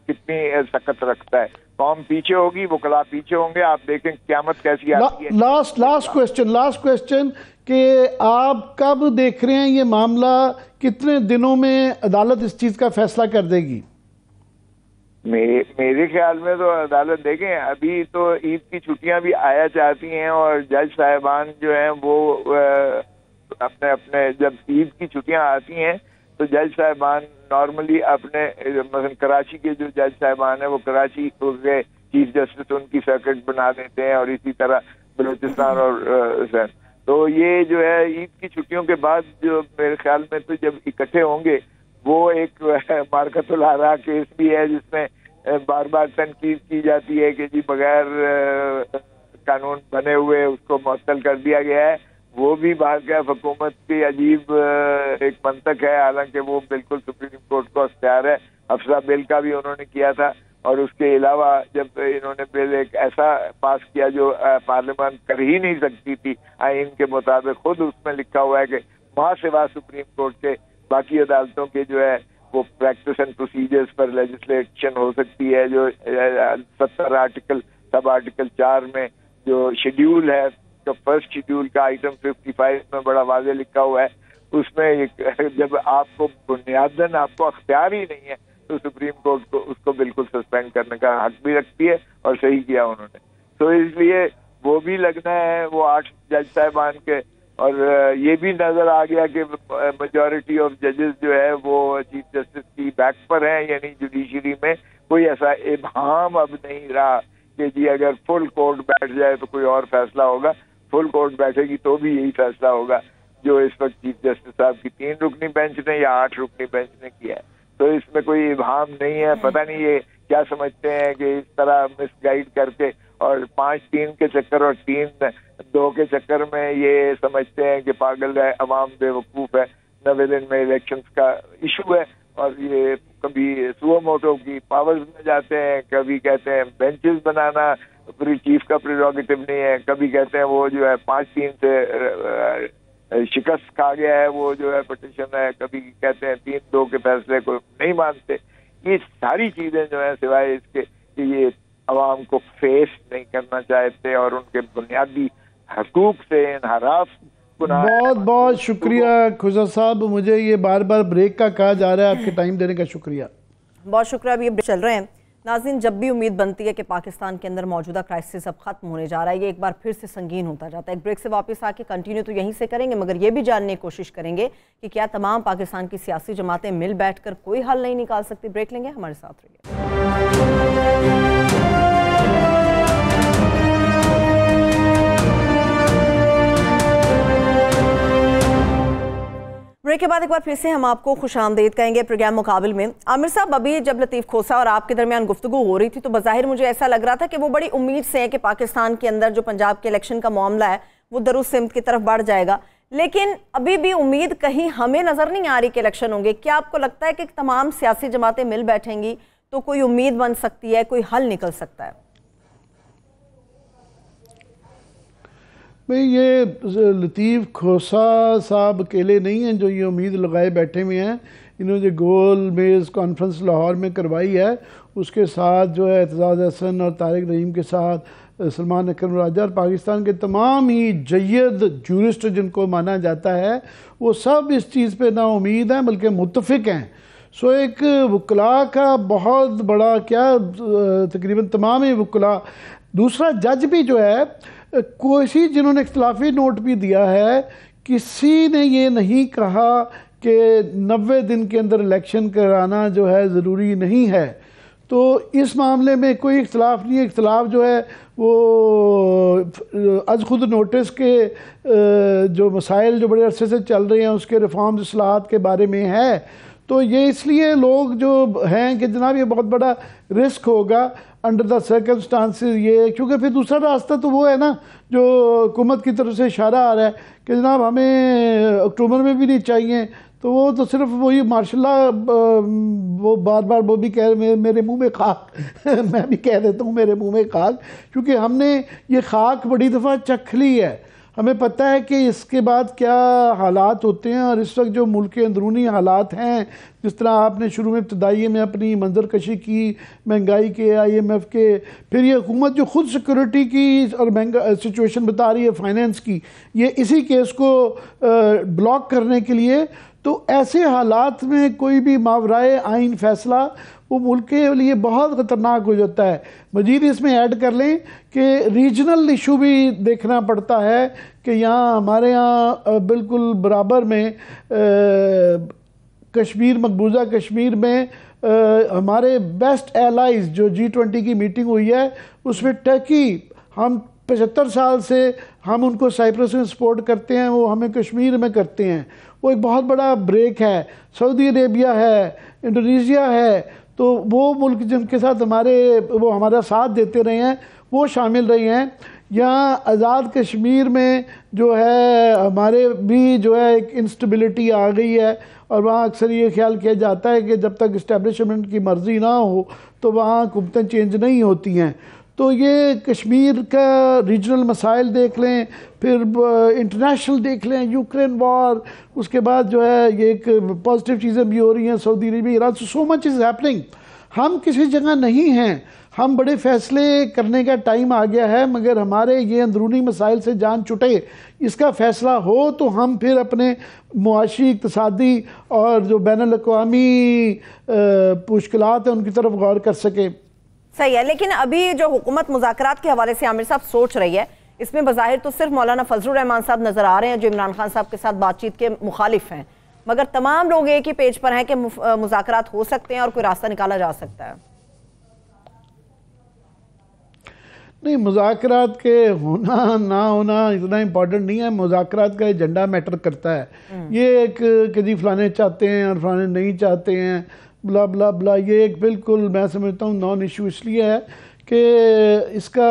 کتنی سخت رکھتا ہے، قوم پیچھے ہوگی، وکلا پیچھے ہوں گے، آپ دیکھیں قیامت کیسی آتی ہے۔ لاسٹ کویسچن کہ آپ کب دیکھ رہے ہیں یہ معاملہ، کتنے دنوں میں عدالت اس چیز کا فیصلہ کر دے گی؟ میرے خیال میں تو عدالت، دیکھیں ابھی تو عید کی چھٹیاں بھی آیا چاہتی ہیں، اور جج صاحبان جو ہیں وہ اپنے جب عید کی چھٹیاں آتی ہیں تو جج صاحبان نارملی اپنے مثلا کراچی کے جو جج صاحبان ہیں وہ کراچی کے چیف جسٹس ان کی سرکٹ بنا دیتے ہیں، اور اسی طرح بلوچستان اور تو یہ جو ہے عید کی چھٹیوں کے بعد جو میرے خیال میں تو جب اکٹھے ہوں گے، وہ ایک مارکت الارا کیس بھی ہے جس میں بار بار تنقید کی جاتی ہے کہ جی بغیر قانون بنے ہوئے اس کو معطل کر دیا گیا ہے، وہ بھی باقاعدہ حکومت کی عجیب ایک منطق ہے، حالانکہ وہ بالکل سپریم کورٹ کو اختیار ہے۔ افزا بل کا بھی انہوں نے کیا تھا، اور اس کے علاوہ جب انہوں نے بل ایک ایسا پاس کیا جو پارلیمان کر ہی نہیں سکتی تھی آئین کے مطابق، خود اس میں لکھا ہوا ہے کہ ماہ سوا سپریم کورٹ کے باقی عدالتوں کے جو ہے وہ پریکٹس اینڈ پروسیجرز پر لیجسلیشن ہو سکتی ہے. جو 70 آرٹیکل سب آرٹیکل 4 میں جو شیڈیول ہے تو فرسٹ شیڈیول کا آئٹم 55 میں بڑا واضح لکھا ہوا ہے, اس میں جب آپ کو بنیاداً آپ کو اختیار ہی نہیں ہے تو سپریم کورٹ کو اس کو بالکل سسپینڈ کرنے کا حق بھی رکھتی ہے, اور صحیح کیا انہوں نے. تو اس لیے وہ بھی لگنا ہے وہ 8 جج صاحبان کے, اور یہ بھی نظر آ گیا کہ میجورٹی آف ججز جو ہے وہ چیف جسٹس کی بیک پر ہیں, یعنی جوڈیشری میں کوئی ایسا ابہام اب نہیں رہا کہ جی اگر فل کورٹ بیٹھ جائے تو کوئی اور فیصلہ ہوگا. فل کورٹ بیٹھے گی تو بھی یہی فیصلہ ہوگا جو اس وقت چیف جسٹس صاحب کی 3 رکنی بینچ نے یا 8 رکنی بینچ نے کیا ہے. تو اس میں کوئی ابہام نہیں ہے. پتہ نہیں یہ کیا سمجھتے ہیں کہ اس طرح مس گائیڈ کر کے اور 5-3 کے چکر اور 3-2 کے چکر میں یہ سمجھتے ہیں کہ پاگل ہے, عوام بے وقوف ہے, 90 دن میں الیکشنز کا ایشو ہے, اور یہ کبھی سو موٹو کی پاورز میں جاتے ہیں, کبھی کہتے ہیں بینچز بنانا چیف کا پریروگیٹو نہیں ہے, کبھی کہتے ہیں وہ جو ہے 5-3 سے شکست کھا گیا ہے وہ جو ہے پٹیشن ہے, کبھی کہتے ہیں 3-2 کے فیصلے کو نہیں مانتے. یہ ساری چیزیں جو ہیں سوائے اس کے کہ یہ عوام کو فیس نہیں کرنا چاہتے اور ان کے بنیادی حقوق سے انحراف. بہت بہت شکریہ خضر صاحب, مجھے یہ بار بار بریک کا کہا جا رہا ہے, آپ کے ٹائم دینے کا شکریہ. بہت شکریہ. اب یہ چل رہے ہیں ناظرین, جب بھی امید بنتی ہے کہ پاکستان کے اندر موجودہ کرائسس اب ختم ہونے جا رہا ہے, یہ ایک بار پھر سے سنگین ہوتا جاتا ہے. ایک بریک سے واپس آ کے کنٹینیو تو یہیں سے کریں گے, مگر یہ بھی جاننے کی کوشش کریں گے کہ کیا تمام پاکستان کی سیاسی جماعتیں مل بیٹھ کر کوئی حل نہیں نکال سکتی. بریک لیں گے, ہمارے ساتھ رہیے. بریک کے بعد ایک بار پھر سے ہم آپ کو خوش آمدید کہیں گے پروگرام مقابل میں. عامر صاحب, ابھی جب لطیف کھوسہ اور آپ کے درمیان گفتگو ہو رہی تھی تو بظاہر مجھے ایسا لگ رہا تھا کہ وہ بڑی امید سے ہے کہ پاکستان کے اندر جو پنجاب کے الیکشن کا معاملہ ہے وہ درست سمت کی طرف بڑھ جائے گا, لیکن ابھی بھی امید کہیں ہمیں نظر نہیں آ رہی کہ الیکشن ہوں گے. کیا آپ کو لگتا ہے کہ تمام سیاسی جماعتیں مل بیٹھیں گی تو کوئی امید بن سکتی ہے, کوئی حل نکل سکتا ہے؟ بھئی یہ لطیف کھوسہ صاحب اکیلے نہیں ہیں جو یہ امید لگائے بیٹھے ہوئے ہیں. انہوں نے جو گول میز کانفرنس لاہور میں کروائی ہے اس کے ساتھ جو ہے اعتزاز احسن اور طارق رحیم کے ساتھ سلمان اکرم راجہ اور پاکستان کے تمام ہی جید جورسٹ جن کو مانا جاتا ہے وہ سب اس چیز پہ نا امید ہیں بلکہ متفق ہیں. سو ایک وکلاء کا بہت بڑا کیا تقریباً تمام ہی وکلاء. دوسرا جج بھی جو ہے کوئی جنہوں نے اختلافی نوٹ بھی دیا ہے, کسی نے یہ نہیں کہا کہ 90 دن کے اندر الیکشن کرانا جو ہے ضروری نہیں ہے. تو اس معاملے میں کوئی اختلاف نہیں ہے. اختلاف جو ہے وہ از خود نوٹس کے جو مسائل جو بڑے عرصے سے چل رہے ہیں اس کے ریفارمز اصلاحات کے بارے میں ہے. تو یہ اس لیے لوگ جو ہیں کہ جناب یہ بہت بڑا رسک ہوگا انڈر دا سرکمسٹانسز, یہ کیونکہ پھر دوسرا راستہ تو وہ ہے نا جو حکومت کی طرف سے اشارہ آ رہا ہے کہ جناب ہمیں اکتوبر میں بھی نہیں چاہیے. تو وہ تو صرف وہی ماشاء اللہ وہ بار بار وہ بھی کہہ رہے میرے منہ میں خاک میں بھی کہہ دیتا ہوں میرے منہ میں خاک, کیونکہ ہم نے یہ خاک بڑی دفعہ چکھ لی ہے. ہمیں پتہ ہے کہ اس کے بعد کیا حالات ہوتے ہیں, اور اس وقت جو ملک کے اندرونی حالات ہیں جس طرح آپ نے شروع میں ابتدائی میں اپنی منظر کشی کی مہنگائی کے, IMF کے, پھر یہ حکومت جو خود سیکورٹی کی اور سچویشن بتا رہی ہے فائنینس کی, یہ اسی کیس کو بلاک کرنے کے لیے. تو ایسے حالات میں کوئی بھی ماورائے آئین فیصلہ وہ ملک کے لیے بہت خطرناک ہو جاتا ہے. مزید اس میں ایڈ کر لیں کہ ریجنل ایشو بھی دیکھنا پڑتا ہے کہ یہاں ہمارے یہاں بالکل برابر میں کشمیر, مقبوضہ کشمیر میں ہمارے بیسٹ ایلائز جو G20 کی میٹنگ ہوئی ہے اس میں ٹرکی, ہم 75 سال سے ہم ان کو سائپرس میں سپورٹ کرتے ہیں, وہ ہمیں کشمیر میں کرتے ہیں, وہ ایک بہت بڑا بریک ہے. سعودی عربیہ ہے, انڈونیشیا ہے, تو وہ ملک جن کے ساتھ وہ ہمارا ساتھ دیتے رہے ہیں وہ شامل رہے ہیں. یہاں آزاد کشمیر میں جو ہے ہمارے بھی جو ہے ایک انسٹیبلٹی آ گئی ہے, اور وہاں اکثر یہ خیال کیا جاتا ہے کہ جب تک اسٹیبلشمنٹ کی مرضی نہ ہو تو وہاں حکومتیں چینج نہیں ہوتی ہیں. تو یہ کشمیر کا ریجنل مسائل دیکھ لیں، پھر انٹرنیشنل دیکھ لیں، یوکرین وار، اس کے بعد جو ہے یہ ایک پازیٹیو چیزیں بھی ہو رہی ہیں، سعودی عربیہ، ایران، سو مچ از ہیپننگ. ہم کسی جگہ نہیں ہیں، ہم بڑے فیصلے کرنے کا ٹائم آ گیا ہے، مگر ہمارے یہ اندرونی مسائل سے جان چھٹے، اس کا فیصلہ ہو تو ہم پھر اپنے معاشی، اقتصادی اور جو بین الاقوامی مشکلات ہیں ان کی طرف غور کر سکیں. صحیح ہے، لیکن ابھی جو حکومت مذاکرات کے حوالے سے عامر صاحب سوچ رہی ہے، اس میں بظاہر تو صرف مولانا فضل الرحمان صاحب نظر آ رہے ہیں جو عمران خان صاحب کے ساتھ بات چیت کے مخالف ہیں، مگر تمام لوگ ایک ہی پیج پر ہیں کہ مذاکرات ہو سکتے ہیں اور کوئی راستہ نکالا جا سکتا ہے. نہیں، مذاکرات کے ہونا نہ ہونا اتنا امپورٹنٹ نہیں ہے، مذاکرات کا ایجنڈا میٹر کرتا ہے. یہ ایک کہ جی فلانے چاہتے ہیں اور فلانے نہیں چاہتے ہیں، بلا بلا بلا، یہ ایک بالکل میں سمجھتا ہوں نان ایشو اس لیے ہے کہ اس کا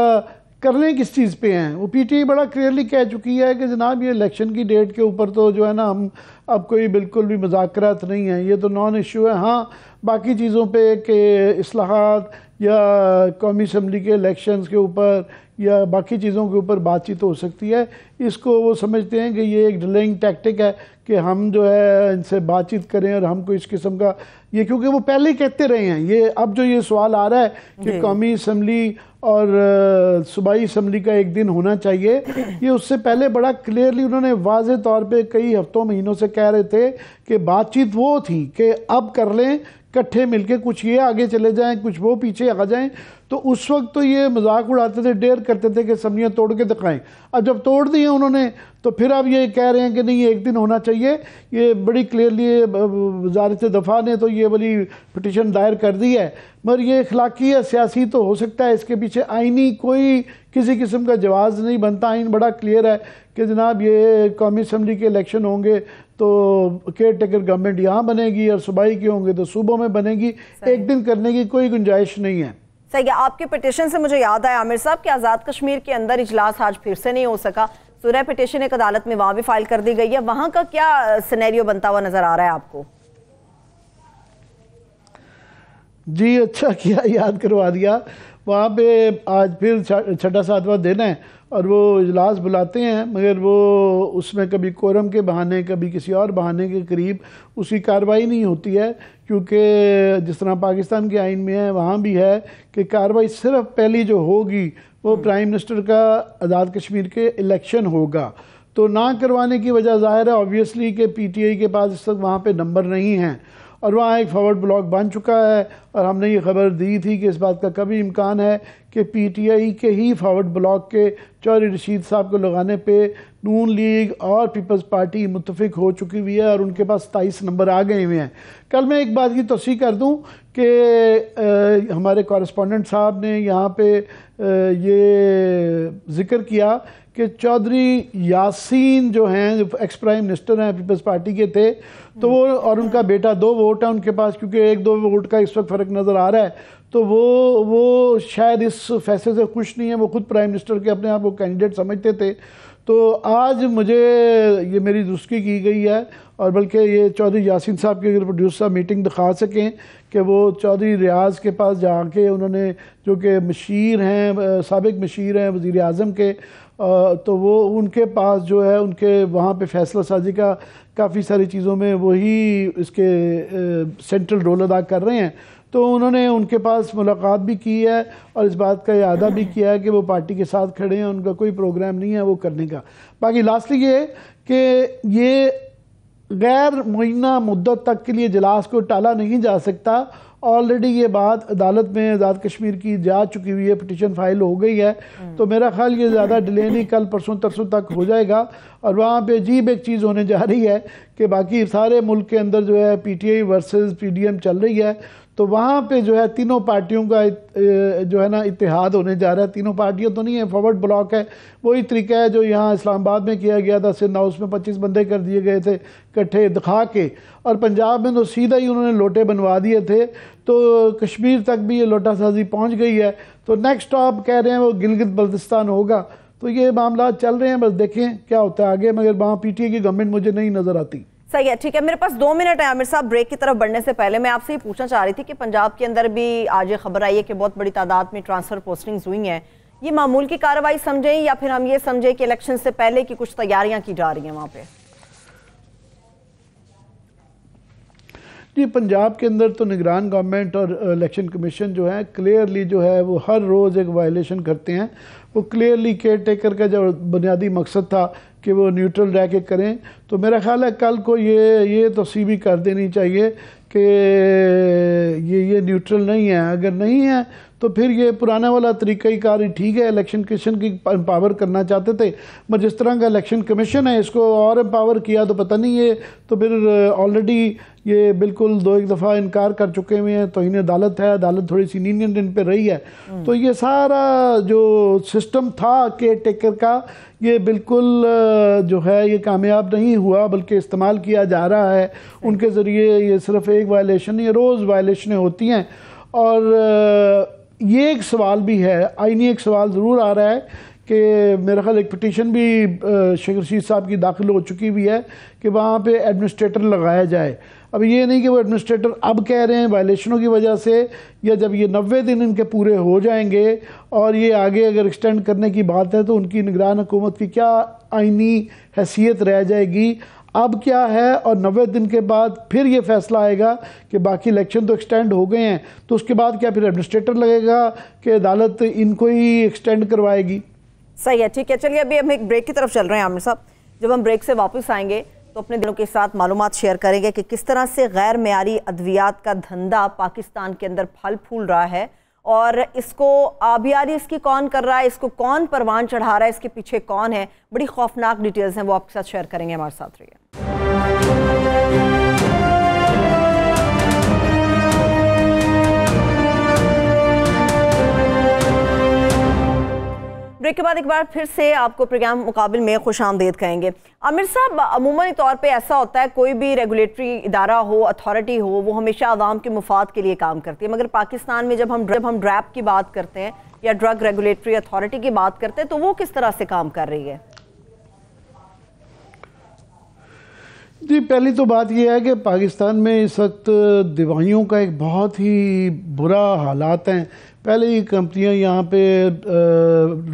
کرنے کس چیز پہ ہیں. وہ پی ٹی آئی بڑا کلیئرلی کہہ چکی ہے کہ جناب یہ الیکشن کی ڈیٹ کے اوپر تو جو ہے نا ہم اب کوئی بالکل بھی مذاکرات نہیں ہیں، یہ تو نان ایشو ہے. ہاں باقی چیزوں پہ کہ اصلاحات یا قومی اسمبلی کے الیکشنز کے اوپر یا باقی چیزوں کے اوپر بات چیت ہو سکتی ہے. اس کو وہ سمجھتے ہیں کہ یہ ایک ڈیلیئنگ ٹیکٹک ہے کہ ہم جو ہے ان سے بات چیت کریں اور ہم کو اس قسم کا یہ، کیونکہ وہ پہلے ہی کہتے رہے ہیں. یہ اب جو یہ سوال آ رہا ہے کہ قومی اسمبلی اور صوبائی اسمبلی کا ایک دن ہونا چاہیے، یہ اس سے پہلے بڑا کلیئرلی انہوں نے واضح طور پہ کئی ہفتوں مہینوں سے کہہ رہے تھے کہ بات چیت وہ تھی کہ اب کر لیں کٹھے مل کے، کچھ یہ آگے چلے جائیں کچھ وہ پیچھے آ جائیں. تو اس وقت تو یہ مذاق اڑاتے تھے، ڈیر کرتے تھے کہ اسمبلیاں توڑ کے دکھائیں. اب جب توڑ دی ہیں انہوں نے تو پھر اب یہ کہہ رہے ہیں کہ نہیں ایک دن ہونا چاہیے. یہ بڑی کلیئرلی وزارت دفاع نے تو یہ والی پٹیشن دائر کر دی ہے، مگر یہ اخلاقی ہے، سیاسی تو ہو سکتا ہے، اس کے پیچھے آئینی کوئی کسی قسم کا جواز نہیں بنتا. آئین بڑا کلیئر ہے کہ جناب یہ قومی اسمبلی کے الیکشن ہوں گے تو کیئر ٹیکر گورنمنٹ یہاں بنے گی اور صوبائی کے ہوں گے تو صوبوں میں بنے گی. ایک دن کرنے کی کوئی گنجائش نہیں ہے. صحیح ہے. آپ کے پٹیشن سے مجھے یاد آیا عامر صاحب کہ آزاد کشمیر کے اندر اجلاس آج پھر سے نہیں ہو سکا. سورہ پٹیشن ایک عدالت میں وہاں بھی فائل کر دی گئی ہے، وہاں کا کیا سینیریو بنتا ہوا نظر آ رہا ہے آپ کو؟ جی اچھا کیا یاد کروا دیا. وہاں پہ آج پھر چھٹا ساتواں دن ہے اور وہ اجلاس بلاتے ہیں، مگر وہ اس میں کبھی کورم کے بہانے کبھی کسی اور بہانے کے قریب اس کی کارروائی نہیں ہوتی ہے، کیونکہ جس طرح پاکستان کے آئین میں ہے وہاں بھی ہے کہ کارروائی صرف پہلی جو ہوگی وہ پرائم منسٹر کا آزاد کشمیر کے الیکشن ہوگا. تو نہ کروانے کی وجہ ظاہر ہے آبویسلی کہ پی ٹی آئی کے پاس اس وقت وہاں پہ نمبر نہیں ہیں اور وہاں ایک فارورڈ بلاک بن چکا ہے. اور ہم نے یہ خبر دی تھی کہ اس بات کا کبھی امکان ہے کہ پی ٹی آئی کے ہی فارورڈ بلاک کے چودھری رشید صاحب کو لگانے پہ نون لیگ اور پیپلز پارٹی متفق ہو چکی ہوئی ہے اور ان کے پاس 27 نمبر آ گئے ہوئے ہیں. کل میں ایک بات کی توثیق کر دوں کہ ہمارے کورسپونڈنٹ صاحب نے یہاں پہ یہ ذکر کیا کہ چودھری یاسین جو ہیں ایکس پرائم منسٹر ہیں پیپلز پارٹی کے تھے، تو وہ اور ان کا بیٹا 2 ووٹ ہیں ان کے پاس، کیونکہ 1-2 ووٹ کا اس وقت فرق نظر آ رہا ہے، تو وہ شاید اس فیصلے سے خوش نہیں ہیں. وہ خود پرائم منسٹر کے اپنے آپ کو کینڈیڈیٹ سمجھتے تھے. تو آج مجھے یہ میری درستگی کی گئی ہے اور بلکہ یہ چودھری یاسین صاحب کی اگر پروڈیوسر صاحب میٹنگ دکھا سکیں کہ وہ چودھری ریاض کے پاس جا کے انہوں نے، جو کہ مشیر ہیں سابق مشیر ہیں وزیر اعظم کے، تو وہ ان کے پاس جو ہے ان کے وہاں پہ فیصلہ سازی کا کافی ساری چیزوں میں وہی اس کے سینٹرل رول ادا کر رہے ہیں. تو انہوں نے ان کے پاس ملاقات بھی کی ہے اور اس بات کا اعادہ بھی کیا ہے کہ وہ پارٹی کے ساتھ کھڑے ہیں، ان کا کوئی پروگرام نہیں ہے وہ کرنے کا. باقی لاسٹلی یہ کہ یہ غیر معینہ مدت تک کے لیے اجلاس کو ٹالا نہیں جا سکتا. آلریڈی یہ بات عدالت میں آزاد کشمیر کی جا چکی ہوئی ہے، پٹیشن فائل ہو گئی ہے، تو میرا خیال یہ زیادہ ڈیلے نہیں، کل پرسوں ترسوں تک ہو جائے گا. اور وہاں پہ عجیب ایک چیز ہونے جا رہی ہے کہ باقی سارے ملک کے اندر جو ہے P T I versus P D M چل رہی ہے، تو وہاں پہ جو ہے تینوں پارٹیوں کا جو ہے نا اتحاد ہونے جا رہا ہے. تینوں پارٹیاں تو نہیں ہیں، فارورڈ بلاک ہے، وہی طریقہ ہے جو یہاں اسلام آباد میں کیا گیا تھا. سندھ ہاؤس میں 25 بندے کر دیے گئے تھے کٹھے دکھا کے، اور پنجاب میں تو سیدھا ہی انہوں نے لوٹے بنوا دیے تھے. تو کشمیر تک بھی یہ لوٹا سازی پہنچ گئی ہے. تو نیکسٹ اسٹاپ کہہ رہے ہیں وہ گلگت بلتستان ہوگا. تو یہ معاملات چل رہے ہیں، بس دیکھیں کیا ہوتا ہے آگے، مگر وہاں پی ٹی آئی کی گورنمنٹ مجھے نہیں نظر آتی. صحیح ہے, ٹھیک ہے. میرے پاس 2 منٹ ہے عامر صاحب. بریک کی طرف بڑھنے سے پہلے میں آپ سے یہ پوچھنا چاہ رہی تھی کہ پنجاب کے اندر بھی آج یہ خبر آئی ہے کہ بہت بڑی تعداد میں ٹرانسفر پوسٹنگز ہوئی ہیں. یہ معمول کی کارروائی سمجھیں یا پھر ہم یہ سمجھیں کہ الیکشن سے پہلے کی کچھ تیاریاں کی جا رہی ہیں وہاں پہ؟ جی, پنجاب کے اندر تو نگران گورنمنٹ اور الیکشن کمیشن جو ہے کلیئرلی جو ہے وہ ہر روز ایک وائلیشن کرتے ہیں. وہ کلیئرلی کیئر ٹیکر کا جو بنیادی مقصد تھا کہ وہ نیوٹرل رہ کے کریں, تو میرا خیال ہے کل کو یہ توصیہ بھی کر دینی چاہیے کہ یہ نیوٹرل نہیں ہے. اگر نہیں ہے تو پھر یہ پرانا والا طریقہ کار ہی ٹھیک ہے. الیکشن کمیشن کی امپاور کرنا چاہتے تھے, مگر جس طرح کا الیکشن کمیشن ہے اس کو اور امپاور کیا تو پتہ نہیں ہے, تو پھر آلریڈی یہ بالکل 2-1 دفعہ انکار کر چکے ہوئے ہیں. توہین عدالت ہے, عدالت تھوڑی سی لینینٹ ان پہ رہی ہے. تو یہ سارا جو سسٹم تھا کیئر ٹیکر کا, یہ بالکل جو ہے یہ کامیاب نہیں ہوا, بلکہ استعمال کیا جا رہا ہے ان کے ذریعے. یہ صرف ایک وائلیشن نہیں, روز وائلیشنیں ہوتی ہیں. اور یہ ایک سوال بھی ہے, آئینی ایک سوال ضرور آ رہا ہے کہ میرا خیال ایک پٹیشن بھی شیخ رشید صاحب کی داخل ہو چکی بھی ہے کہ وہاں پہ ایڈمنسٹریٹر لگایا جائے. اب یہ نہیں کہ وہ ایڈمنسٹریٹر اب کہہ رہے ہیں وائلیشنوں کی وجہ سے, یا جب یہ 90 دن ان کے پورے ہو جائیں گے اور یہ آگے اگر ایکسٹینڈ کرنے کی بات ہے تو ان کی نگران حکومت کی کیا آئینی حیثیت رہ جائے گی, اب کیا ہے. اور 90 دن کے بعد پھر یہ فیصلہ آئے گا کہ باقی الیکشن تو ایکسٹینڈ ہو گئے ہیں, تو اس کے بعد کیا پھر ایڈمنسٹریٹر لگے گا کہ عدالت ان کو ہی ایکسٹینڈ کروائے گی. صحیح ہے, ٹھیک ہے. چلیے ابھی ہم ایک بریک کی طرف چل رہے ہیں عامر صاحب. جب ہم بریک سے واپس آئیں گے تو اپنے دلوں کے ساتھ معلومات شیئر کریں گے کہ کس طرح سے غیر معیاری ادویات کا دھندا پاکستان کے اندر پھل پھول رہا ہے, اور اس کو آبیاری اس کی کون کر رہا ہے, اس کو کون پروان چڑھا رہا ہے, اس کے پیچھے کون ہے. بڑی خوفناک ڈیٹیلز ہیں, وہ آپ کے ساتھ شیئر کریں گے. ہمارے ساتھ رہیے. بریک کے بعد ایک بار پھر سے آپ کو پروگرام مقابل میں خوش آمدید کہیں گے. عامر صاحب, عموماً طور پہ ایسا ہوتا ہے کوئی بھی ریگولیٹری ادارہ ہو, اتھارٹی ہو, وہ ہمیشہ عوام کے مفاد کے لیے کام کرتی ہے. مگر پاکستان میں جب ہم ڈریپ کی بات کرتے ہیں یا ڈرگ ریگولیٹری اتھارٹی کی بات کرتے ہیں تو وہ کس طرح سے کام کر رہی ہے؟ جی, پہلی تو بات یہ ہے کہ پاکستان میں اس وقت دوائیوں کا ایک بہت ہی برا حالات ہیں. پہلے ہی کمپنیاں یہاں پہ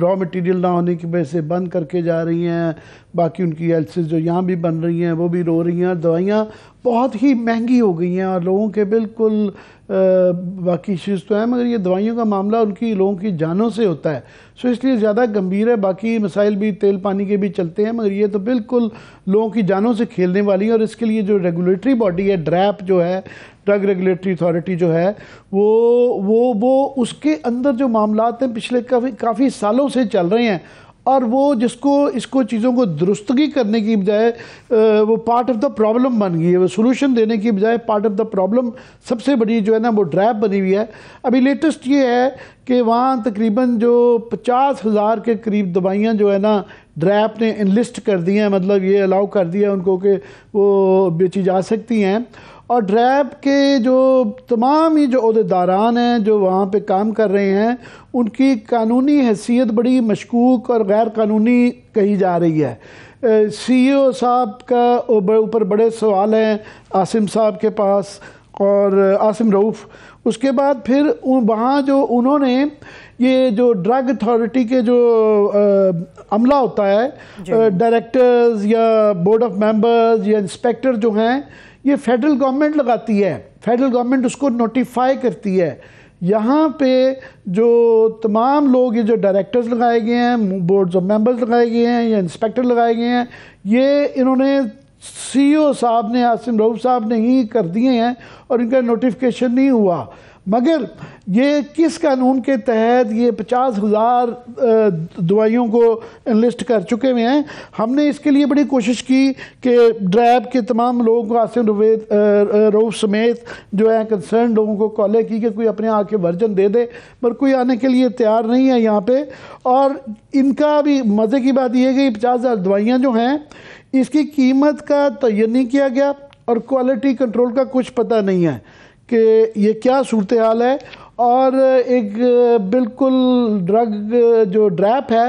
را مٹیریل نہ ہونے کی وجہ سے بند کر کے جا رہی ہیں, باقی ان کی ایلسز جو یہاں بھی بن رہی ہیں وہ بھی رو رہی ہیں. دوائیاں بہت ہی مہنگی ہو گئی ہیں اور لوگوں کے بالکل باقی ایشوز تو ہیں, مگر یہ دوائیوں کا معاملہ ان کی لوگوں کی جانوں سے ہوتا ہے, سو اس لیے زیادہ گمبھیر ہے. باقی مسائل بھی تیل پانی کے بھی چلتے ہیں, مگر یہ تو بالکل لوگوں کی جانوں سے کھیلنے والی ہے. اور اس کے لیے جو ریگولیٹری باڈی ہے, ڈریپ جو ہے, ڈرگ ریگولیٹری اتھارٹی جو ہے, وہ اس کے اندر جو معاملات ہیں پچھلے کافی سالوں سے چل رہے ہیں, اور وہ اس کو چیزوں کو درستگی کرنے کی بجائے وہ پارٹ آف دا پرابلم بن گئی ہے. وہ سولوشن دینے کی بجائے پارٹ آف دا پرابلم سب سے بڑی جو ہے نا وہ ڈریپ بنی ہوئی ہے. ابھی لیٹسٹ یہ ہے کہ وہاں تقریباً جو 50,000 کے قریب دوائیاں جو ہے نا ڈریپ نے انلسٹ کر دی ہیں, مطلب یہ الاؤ کر دیا ان کو کہ وہ بیچی جا سکتی ہیں. اور ڈریپ کے جو تمام ہی جو عہدیداران ہیں جو وہاں پہ کام کر رہے ہیں, ان کی قانونی حیثیت بڑی مشکوک اور غیر قانونی کہی جا رہی ہے. سی ای او صاحب کا اوپر بڑے سوال ہیں, عاصم صاحب کے پاس اور عاصم رؤف. اس کے بعد پھر وہاں جو انہوں نے یہ جو ڈرگ اتھارٹی کے جو عملہ ہوتا ہے, ڈائریکٹرز یا بورڈ آف ممبرز یا انسپیکٹر جو ہیں, یہ فیڈرل گورنمنٹ لگاتی ہے. فیڈرل گورنمنٹ اس کو نوٹیفائی کرتی ہے. یہاں پہ جو تمام لوگ, یہ جو ڈائریکٹرز لگائے گئے ہیں, بورڈز آف ممبرز لگائے گئے ہیں یا انسپیکٹر لگائے گئے ہیں, یہ انہوں نے سی ای او صاحب نے, عاصم رؤف صاحب نے ہی کر دیے ہیں اور ان کا نوٹیفیکیشن نہیں ہوا. مگر یہ کس قانون کے تحت یہ 50,000 دوائیوں کو انلسٹ کر چکے ہوئے ہیں؟ ہم نے اس کے لیے بڑی کوشش کی کہ ڈریپ کے تمام لوگوں کو, عاصم رؤف سمیت جو ہے کنسرن لوگوں کو کالیں کی کہ کوئی اپنے آ کے ورژن دے دے, پر کوئی آنے کے لیے تیار نہیں ہے یہاں پہ. اور ان کا بھی مزے کی بات یہ ہے کہ 50,000 دوائیاں جو ہیں اس کی قیمت کا تعین نہیں کیا گیا اور کوالٹی کنٹرول کا کچھ پتہ نہیں ہے کہ یہ کیا صورتحال ہے. اور ایک بالکل ڈرگ جو ڈریپ ہے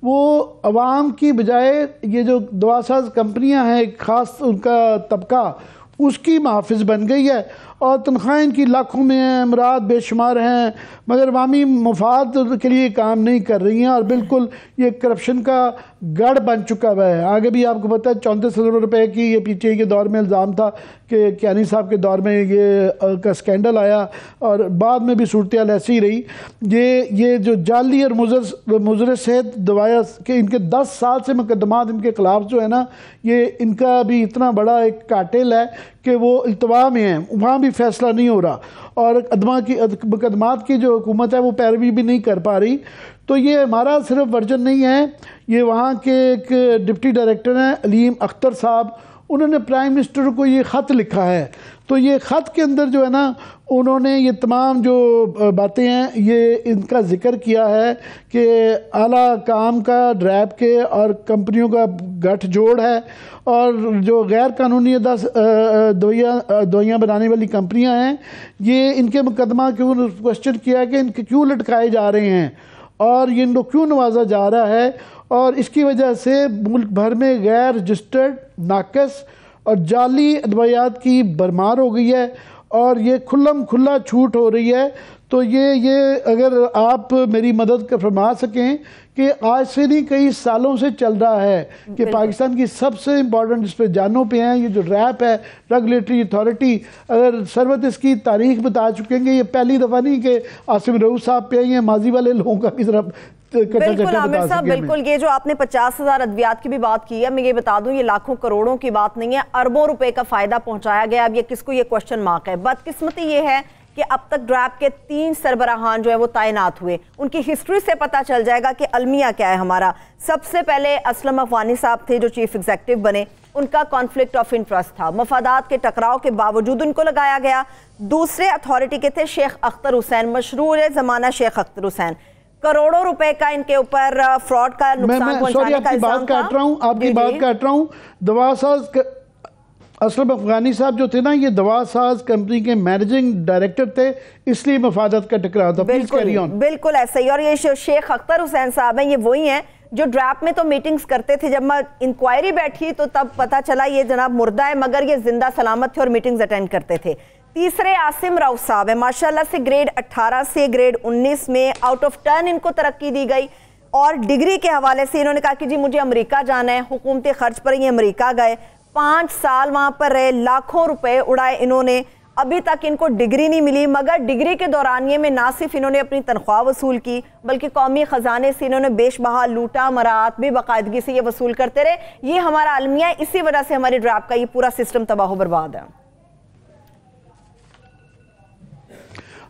وہ عوام کی بجائے یہ جو دوا ساز کمپنیاں ہیں ایک خاص ان کا طبقہ اس کی محافظ بن گئی ہے اور تنخواہیں ان کی لاکھوں میں ہیں، امراض بے شمار ہیں، مگر عوامی مفاد کے لیے کام نہیں کر رہی ہیں اور بالکل یہ کرپشن کا گڑھ بن چکا ہوا ہے۔ آگے بھی آپ کو پتہ ہے 34 ارب روپے کی یہ پی ٹی آئی کے دور میں الزام تھا کہ کیانی صاحب کے دور میں یہ کا سکینڈل آیا اور بعد میں بھی صورتحال ایسی ہی رہی۔ یہ جو جعلی اور مضر صحت دوائیں کہ ان کے 10 سال سے مقدمات ان کے خلاف جو ہے نا، یہ ان کا بھی اتنا بڑا ایک کارٹل ہے کہ وہ التوا میں ہیں، وہاں بھی فیصلہ نہیں ہو رہا اور مقدمات کی جو حکومت ہے وہ پیروی بھی نہیں کر پا رہی۔ تو یہ ہمارا صرف ورژن نہیں ہے، یہ وہاں کے ایک ڈپٹی ڈائریکٹر ہیں علیم اختر صاحب، انہوں نے پرائم منسٹر کو یہ خط لکھا ہے۔ تو یہ خط کے اندر جو ہے نا انہوں نے یہ تمام جو باتیں ہیں یہ ان کا ذکر کیا ہے کہ اعلیٰ کام کا ڈریب کے اور کمپنیوں کا گٹھ جوڑ ہے اور جو غیر قانونی دوائیاں بنانے والی کمپنیاں ہیں یہ ان کے مقدمہ کیوں کوشچن کیا کہ ان کے کیوں لٹکائے جا رہے ہیں اور یہ ان کو کیوں نوازا جا رہا ہے، اور اس کی وجہ سے ملک بھر میں غیر رجسٹرڈ، ناقص اور جعلی ادویات کی بھرمار ہو گئی ہے اور یہ کھلا چھوٹ ہو رہی ہے۔ تو یہ اگر آپ میری مدد فرما سکیں کہ آج سے نہیں کئی سالوں سے چل رہا ہے کہ پاکستان کی سب سے امپورٹنٹ اس پہ جانوں پہ ہیں یہ جو ریپ ہے ریگولیٹری اتھارٹی، اگر سروت اس کی تاریخ بتا چکیں گے، یہ پہلی دفعہ نہیں کہ عاصم رؤوف صاحب پہ یہ ماضی والے لوگوں کا بھی ذرا بالکل عامر صاحب، بالکل یہ جو آپ نے 50,000 ادویات کی بھی بات کی ہے، میں یہ بتا دوں یہ لاکھوں کروڑوں کی بات نہیں ہے، اربوں روپے کا فائدہ پہنچایا گیا۔ اب یہ کس کو یہ کوشچن مارک ہے۔ بدقسمتی یہ ہے کہ اب تک ڈریپ کے 3 سربراہان جو ہے وہ تعینات ہوئے، ان کی ہسٹری سے پتہ چل جائے گا کہ المیہ کیا ہے ہمارا۔ سب سے پہلے اسلم افغانی صاحب تھے جو چیف ایگزیکٹو بنے، ان کا کانفلکٹ آف انٹرسٹ تھا، مفادات کے ٹکراؤ کے باوجود ان کو لگایا گیا۔ دوسرے اتھارٹی کے تھے شیخ اختر حسین، مشہور زمانہ شیخ اختر حسین، کروڑوں روپے کا ان کے اوپر فراڈ کا نقصان پہنچانے کا الزام تھا۔ آپ کی بات کاٹ رہا ہوں، دوا ساز اسلم افغانی صاحب جو تھے نا یہ دوا ساز کمپنی کے مینیجنگ ڈائریکٹر تھے، اس لیے مفادات کا ٹکراؤ تھا۔ بالکل ایسا ہی۔ اور یہ شیخ اختر حسین صاحب ہیں، یہ وہی ہیں جو ڈریپ میں تو میٹنگز کرتے تھے، جب انکوائری بیٹھی تو تب پتا چلا یہ جناب مردہ ہے، مگر یہ زندہ سلامت تھے اور میٹنگز اٹینڈ کرتے تھے۔ تیسرے عاصم رؤوف صاحب ہیں، ماشاءاللہ سے گریڈ 18 سے گریڈ 19 میں آؤٹ آف 10 ان کو ترقی دی گئی اور ڈگری کے حوالے سے انہوں نے کہا کہ جی مجھے امریکہ جانا ہے، حکومتی خرچ پر یہ امریکہ گئے، 5 سال وہاں پر رہے، لاکھوں روپے اڑائے انہوں نے، ابھی تک ان کو ڈگری نہیں ملی، مگر ڈگری کے دورانیے میں نہ صرف انہوں نے اپنی تنخواہ وصول کی بلکہ قومی خزانے سے انہوں نے بیش بہا لوٹا مراعات بھی باقاعدگی سے یہ وصول کرتے رہے۔ یہ ہمارا المیہ ہے، اسی وجہ سے ہماری ڈریپ کا یہ پورا سسٹم تباہ و برباد ہے۔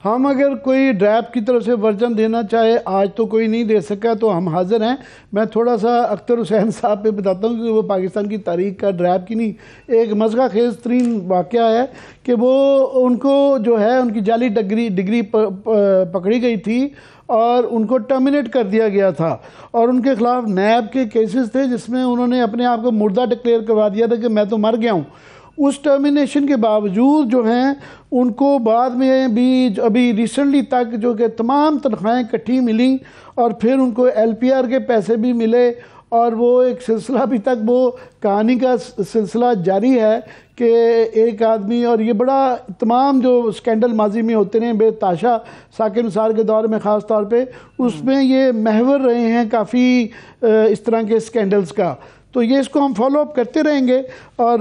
ہم اگر کوئی ڈریپ کی طرف سے ورژن دینا چاہے، آج تو کوئی نہیں دے سکا تو ہم حاضر ہیں۔ میں تھوڑا سا اختر حسین صاحب پہ بتاتا ہوں کہ وہ پاکستان کی تاریخ کا ڈریپ کی نہیں، ایک مضحکہ خیز ترین واقعہ ہے کہ وہ ان کو جو ہے ان کی جعلی ڈگری پکڑی گئی تھی اور ان کو ٹرمینیٹ کر دیا گیا تھا اور ان کے خلاف نیب کے کیسز تھے جس میں انہوں نے اپنے آپ کو مردہ ڈکلیئر کروا دیا تھا کہ میں تو مر گیا ہوں۔ اس ٹرمینیشن کے باوجود جو ہیں ان کو بعد میں بھی ابھی ریسنٹلی تک جو کہ تمام تنخواہیں اکٹھی ملیں اور پھر ان کو ایل پی آر کے پیسے بھی ملے اور وہ ایک سلسلہ ابھی تک وہ کہانی کا سلسلہ جاری ہے کہ ایک آدمی، اور یہ بڑا تمام جو سکینڈل ماضی میں ہوتے رہے بے تاشا ساکن نثار کے دور میں خاص طور پہ، اس میں یہ محور رہے ہیں کافی اس طرح کے سکینڈلز کا۔ تو یہ اس کو ہم فالو اپ کرتے رہیں گے اور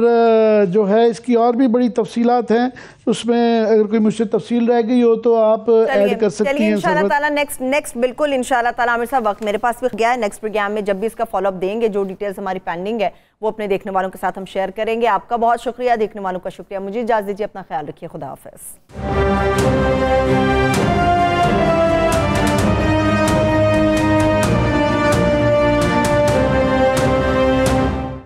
جو ہے اس کی اور بھی بڑی تفصیلات ہیں، اس میں اگر کوئی مجھ سے تفصیل رہ گئی ہو تو آپ ایڈ کر سکتی ہیں۔ انشاءاللہ تعالیٰ نیکسٹ بالکل انشاءاللہ تعالیٰ عامر صاحب وقت میرے پاس بھی گیا ہے، نیکسٹ پروگرام میں جب بھی اس کا فالو اپ دیں گے جو ڈیٹیلز ہماری پینڈنگ ہے وہ اپنے دیکھنے والوں کے ساتھ ہم شیئر کریں گے۔ آپ کا بہت شکریہ، دیکھنے والوں کا شکریہ، مجھے اجازت دیجیے، اپنا خیال رکھیے، خدا حافظ۔